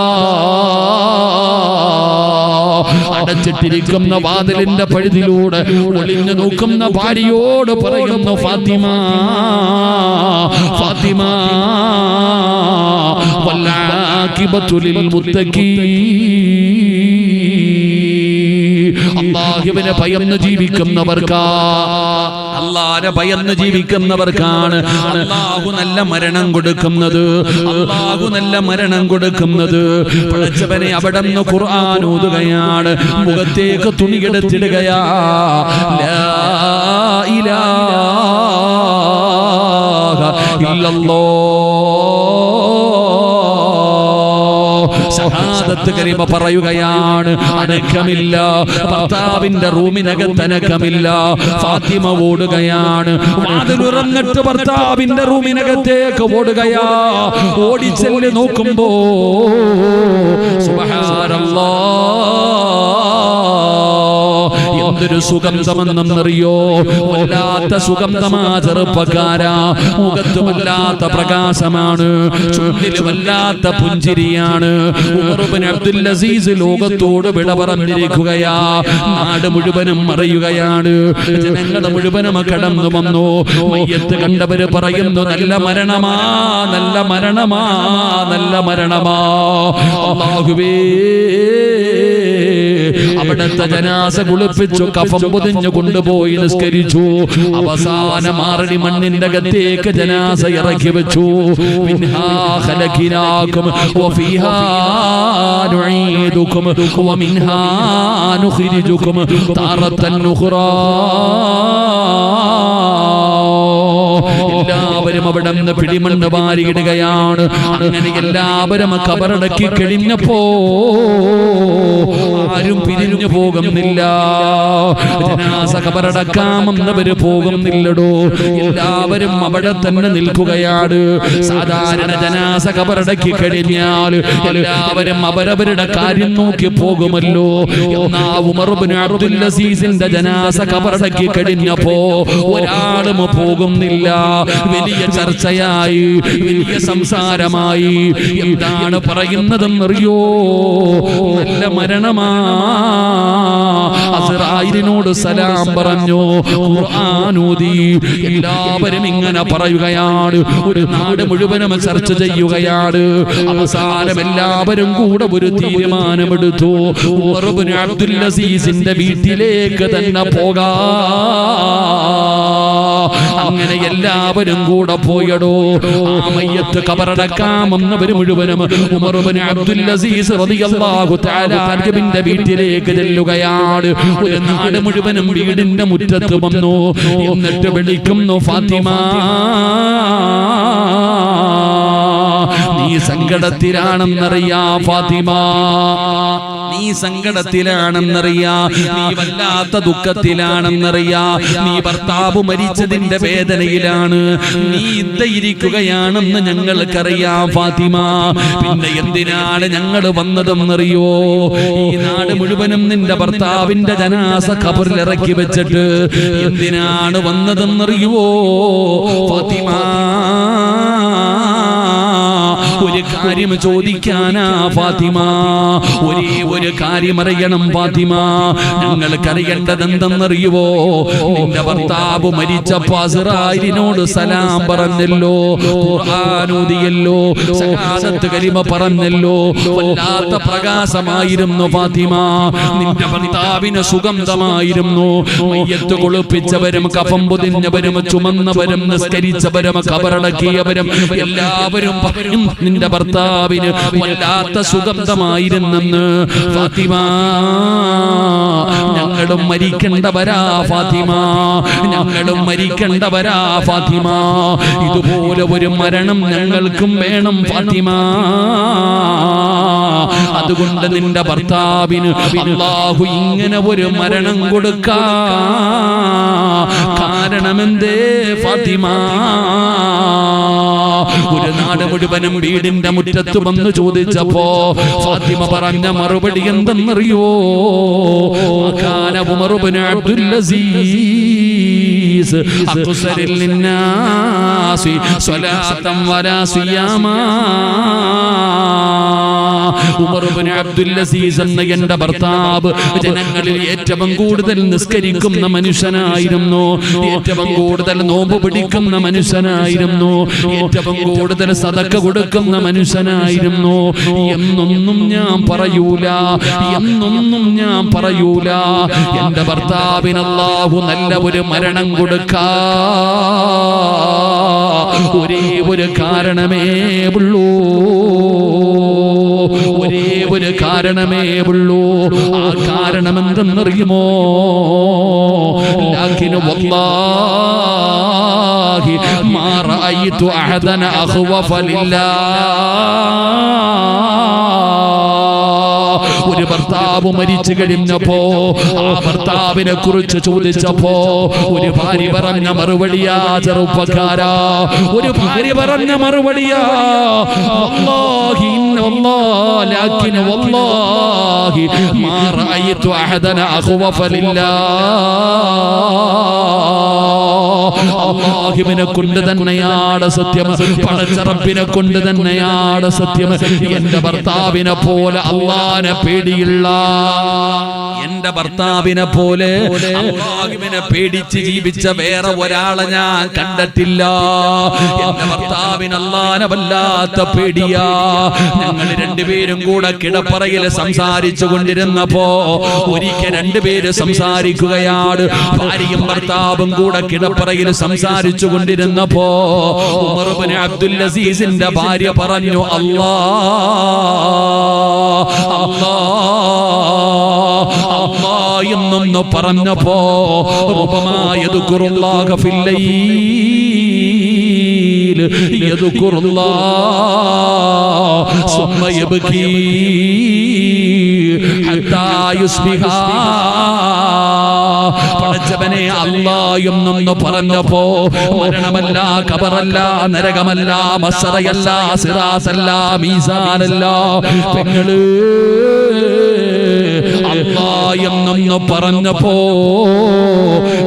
അടച്ചിട്ടിരിക്കുന്ന വാതിലിന്റെ പഴുതിലൂടെ ഒളിഞ്ഞു നോക്കുന്ന ഭാര്യയോട് പറയുന്നു, ഫാത്തിമ ഫാത്തിമ വൽ ആഖിബത്തു ലിൽ മുത്തഖീൻ. അല്ലാഹുവിനെ ഭയന്ന് ജീവിക്കുന്നവർക്കാ, അല്ലാഹുവിനെ ഭയന്ന് ജീവിക്കുന്നവർക്കാണ് അല്ലാഹു നല്ല മരണം കൊടുക്കുന്നത്, അല്ലാഹു നല്ല മരണം കൊടുക്കുന്നത്. പടച്ചവനെ അവിടുന്ന് ഖുർആൻ ഓതുകയാണ്, മുഖത്തേക്ക് തുണിയെടുത്തിടുകയാ. ലാ ഇലാഹ ഇല്ലല്ലാഹ്. ഷഹാദത്ത് കലിമ പറയുകയാണ്. അനക്കമില്ല, ഭർത്താവിന്റെ റൂമിനകത്ത് അനക്കമില്ല. ഫാത്തിമ ഓടുകയാണ്, വാതിലുറന്നിട്ട് ഭർത്താവിന്റെ റൂമിനകത്തേക്ക് ഓടുകയാ. ഓടിച്ചെല്ല് നോക്കുമ്പോ സുബ്ഹാനല്ലാഹ്, എന്തൊരു സുഗന്ധമെന്നറിയോ? വല്ലാത്ത സുഗന്ധമാ ചെറുപ്പക്കാരാ. മുഖത്ത് വല്ലാത്ത പ്രകാശമാണ്, ചുണ്ടില് വല്ലാത്ത പുഞ്ചിരിയാണ്. ഉമർ ഇബ്നു അബ്ദുൽ അസീസ് ലോകത്തോട് വിട പറഞ്ഞിരിക്കുകയാ. നാട് മുഴുവനും അറിയുകയാണ്, ജനങ്ങൾ മുഴുവനും കടന്നു വന്നു. മയ്യത്ത് കണ്ടവര് പറയുന്നു, നല്ല മരണമാ, നല്ല മരണമാ, നല്ല മരണമാ. അല്ലാഹുവേ, അവിടുത്തെ ജനാസ കുളിപ്പിച്ചു കഫം പൊതിഞ്ഞു കൊണ്ടുപോയി നിസ്കരിച്ചു. അവസാന മാറടി മണ്ണിന്റെ അകത്തേക്ക് ജനാസ ഇറക്കി വെച്ചു. മിൻഹാ ഖലഖനാകും വഫീഹാ നുഈദുകും വമിൻഹാ നുഖ്രിജുകും താറത്തൻ ഉഖ്റാ. എല്ലാവരും അവിടെ നിന്ന് പിടിമണ്ണ് വാരിയിടുകയാണ്. അങ്ങനെ എല്ലാവരും കബറടക്കി കഴിഞ്ഞപ്പോ ആരും പിരിഞ്ഞു പോകുന്നില്ല. ജനാസ കബറടക്കാമെന്നവര് പോകുന്നില്ലടോ. എല്ലാവരും അവിടെ തന്നെ നിൽക്കുകയാണ്. സാധാരണ ജനാസ കബറടക്കി കഴിഞ്ഞാൽ എല്ലാവരും അവരവരുടെ കാര്യം നോക്കി പോകുമല്ലോ. എന്നാ ഉമർ ഇബ്നു അബ്ദുൽ അസീസിന്റെ ജനാസ കബറടക്കി കഴിഞ്ഞപ്പോ ഒരാളും പോകുന്നില്ല. വലിയ ചർച്ചയായി, വലിയ സംസാരമായി. എന്താണ് പറയുന്നതെന്നറിയോ? നല്ല മരണമാ. അസ്റായിലിനോട് സലാം പറഞ്ഞു, ഖുർആൻ ഓതി. എല്ലാവരും ഇങ്ങനെ പറയുകയാണ്. ഒരു നാട് മുഴുവനും ചർച്ച ചെയ്യുകയാണ്. അവസാനം എല്ലാവരും കൂടെ ഒരു തീരുമാനമെടുത്തു. ഉമർ ഇബ്നു അബ്ദുൽ അസീസിന്റെ വീട്ടിലേക്ക് തന്നെ പോകാം. അങ്ങനെ എല്ലാവരും കൂടെ പോയടോ. ആ മയ്യത്ത് കബറടക്കാമെന്നവർ മുഴുവനും ഉമർ ഇബ്നു അബ്ദുൽ അസീസ് റളിയല്ലാഹു തആല അൻഹുവിന്റെ വീട്ടിലേക്ക് ചെല്ലുകയാണ്. ഒരു നാട് മുഴുവനും വീടിന്റെ മുറ്റത്ത് വന്നു. എന്നിട്ട് വിളിക്കുന്നു, ഫാത്തിമ, നീ സങ്കടത്തിലാണെന്നറിയാ. ഫാത്തിമ, നീ സങ്കടത്തിലാണെന്നറിയാ. നീ വല്ലാത്ത ദുഃഖത്തിലാണെന്നറിയാ. നീ ഭർത്താവ് മരിച്ചതിന്റെ വേദനയിലാണ്. നീ ഇരിക്കുകയാണെന്ന് ഞങ്ങൾക്കറിയാം ഫാത്തിമ. പിന്നെ എന്തിനാണ് ഞങ്ങൾ വന്നതെന്നറിയോ? ഈ നാട് മുഴുവനും നിന്റെ ഭർത്താവിന്റെ ജനാസ ഖബറിൽ ഇറക്കി വെച്ചിട്ട് എന്തിനാണ് വന്നതെന്നറിയോ ഫാത്തിമ? ഒരു കാര്യം ചോദിക്കാനാ ഫാത്തിമ. ഒരേ ഒരു കാര്യം അറിയണം ഫാത്തിമ. ഞങ്ങൾക്കറിയേണ്ടത് എന്തെന്നറിയുവോ? നിന്റെ ഭർത്താവ് മരിച്ചപ്പോ അസ്റായിലിനോട് സലാം പറഞ്ഞല്ലോ, ഖുർആൻ ഓതിയല്ലോ, ശഹാദത്ത് കലിമ പറഞ്ഞല്ലോ. വല്ലാത്ത പ്രകാശമായിരുന്നു ഫാത്തിമ. നിന്റെ ഭർത്താവിന് സുഗന്ധമായിരുന്നു. മയ്യത്ത് കുളിപ്പിച്ചവരും കഫം പൊതിഞ്ഞവരും ചുമന്നവരും നിസ്കരിച്ചവരും കബറടക്കിയവരും എല്ലാവരും പറയും നിന്റെ ഭർത്താവിന് വല്ലാത്ത സുഗന്ധമായിരുന്നെന്ന്. ഫാത്തിമ, ഞങ്ങളും മരിക്കേണ്ടവരാ ഫാത്തിമ, ഞങ്ങളും മരിക്കേണ്ടവരാ ഫാത്തിമ. ഇതുപോലെ ഒരു മരണം ഞങ്ങൾക്കും വേണം ഫാത്തിമ. അതുകൊണ്ട് നിന്റെ ഭർത്താവിന് അല്ലാഹു ഇങ്ങനെ ഒരു മരണം കൊടുക്കാ കാരണമെന്തേ ഫാത്തിമ? ഒരു നാട് മുഴുവനും വീടിന്റെ മുറ്റത്ത് വന്ന് ചോദിച്ചപ്പോ ഫാത്തിമ പറഞ്ഞ മറുപടി എന്തെന്നറിയോ? കാന ഉമർ ഇബ്നു അബ്ദുൽ അസീസ് അഖ്സരിൽ ലിന്നാസി സ്വലാത്തൻ വലാ സിയാമാ. ഉമർ ഇബ്നു അബ്ദുൽ അസീസ് എന്ന എന്റെ ഭർത്താവ് ജനങ്ങളിൽ ഏറ്റവും കൂടുതൽ നിസ്കരിക്കുന്ന മനുഷ്യനായിരുന്നു. ഏറ്റവും കൂടുതൽ നോമ്പ് പിടിക്കുന്ന മനുഷ്യനായിരുന്നു. ഏറ്റവും കൂടുതൽ സദക്ക കൊടുക്കുന്ന മനുഷ്യനായിരുന്നു. എന്നൊന്നും ഞാൻ പറയൂല, എന്നൊന്നും ഞാൻ പറയൂല. എന്റെ ഭർത്താവിന് അല്ലാഹു നല്ല ഒരു മരണം കൊടുക്കാ ഒരേ ഒരു കാരണമേ ഉള്ളൂ. ഒരേ ഒരു കാരണമേ ഉള്ളൂ. ആ കാരണം എന്തെന്നറിയുമോ? ലാകിൻ വല്ലാഹി മാ റഅയ്തു അഹദൻ അഖ്വഫ ലില്ലാഹ്. ഒരു ഭർത്താവ് മരിച്ചു കഴിഞ്ഞപ്പോ ആ ഭർത്താവിനെ കുറിച്ച് ചോദിച്ചപ്പോ ഒരു ഭാര്യ പറഞ്ഞ മറുപടിയാ ചെറുപ്പക്കാരാ, ഒരു ഭാര്യ പറഞ്ഞ മറുപടിയാ, വല്ലാഹി ലാകിൻ വല്ലാഹി മാ റഅയ്തു അഹദൻ അഖ്വഫ ലില്ലാഹ്. അല്ലാഹുവിനെ കൊണ്ട് തന്നെയാണ് സത്യം, പടച്ച റബ്ബിനെ കൊണ്ട് തന്നെയാണ് സത്യം. എന്റെ ഭർത്താവിനെ പോലെ അല്ലാഹുവിനെ പേടിയുള്ള എന്റെ ഭർത്താവിനെ പോലെ അല്ലാഹുവിനെ പേടിച്ച് ജീവിച്ച വേറെ ഒരാളെ ഞാൻ കണ്ടിട്ടില്ല. എന്റെ ഭർത്താവിന് അല്ലാഹനെ വല്ലാത്ത പേടിയാ. ഞങ്ങൾ രണ്ടുപേരും കൂടെ കിടപ്പറയിൽ സംസാരിച്ചു കൊണ്ടിരുന്നപ്പോ ഒരിക്കൽ രണ്ടുപേര് സംസാരിക്കുകയാണ്. ഭാര്യയും ഭർത്താവും കൂടെ കിടപ്പറയിൽ സംസാരിച്ചു കൊണ്ടിരുന്നപ്പോ ഉമർ ഇബ്നു അബ്ദുൽ അസീസിന്റെ ഭാര്യ പറഞ്ഞു, അല്ലാഹ് എന്നൊന്ന് പറഞ്ഞപ്പോ യദ്കുറുല്ലാഹ ഫിൽ ലൈൽ യദ്കുറുല്ലാഹ സുമ്മ യബ്കി ഹത്താ യുസ്ബിഹ. പടച്ചവനെ അല്ലാഹ് എന്നൊന്ന് പറഞ്ഞപ്പോ മരണമല്ല, ഖബറല്ല, നരകമല്ല, മസ്റയല്ല, സിറാത്തല്ല, മീസാനല്ല, പെങ്ങള് അല്ലാഹ് എന്നൊന്ന് പറഞ്ഞപ്പോ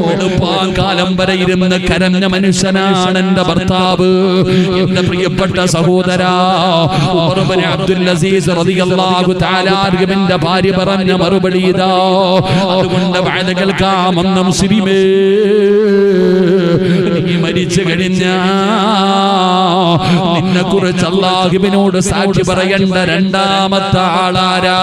വെളുപ്പാങ്കാലം വരെ ഇരുന്ന് കരഞ്ഞ മനുഷ്യനാണ് എന്റെ ഭർത്താവ്. എന്റെ പ്രിയപ്പെട്ട സഹോദരാ, ഉമർ ഇബ്നു അബ്ദുൽ അസീസ് റളിയല്ലാഹു തആല അൻഹുവിന്റെ ഭാര്യ പറഞ്ഞ മറുപടി ഇതാ. അതുകൊണ്ട് വഅദ കേൾക്കാമെന്ന മുസ്ലിമേ, നീ മരിച്ചു കഴിഞ്ഞാ നിന്നെ കുറിച്ച് അല്ലാഹുവിനോട് സാക്ഷി പറയേണ്ട രണ്ടാമത്തെ ആളാരാ?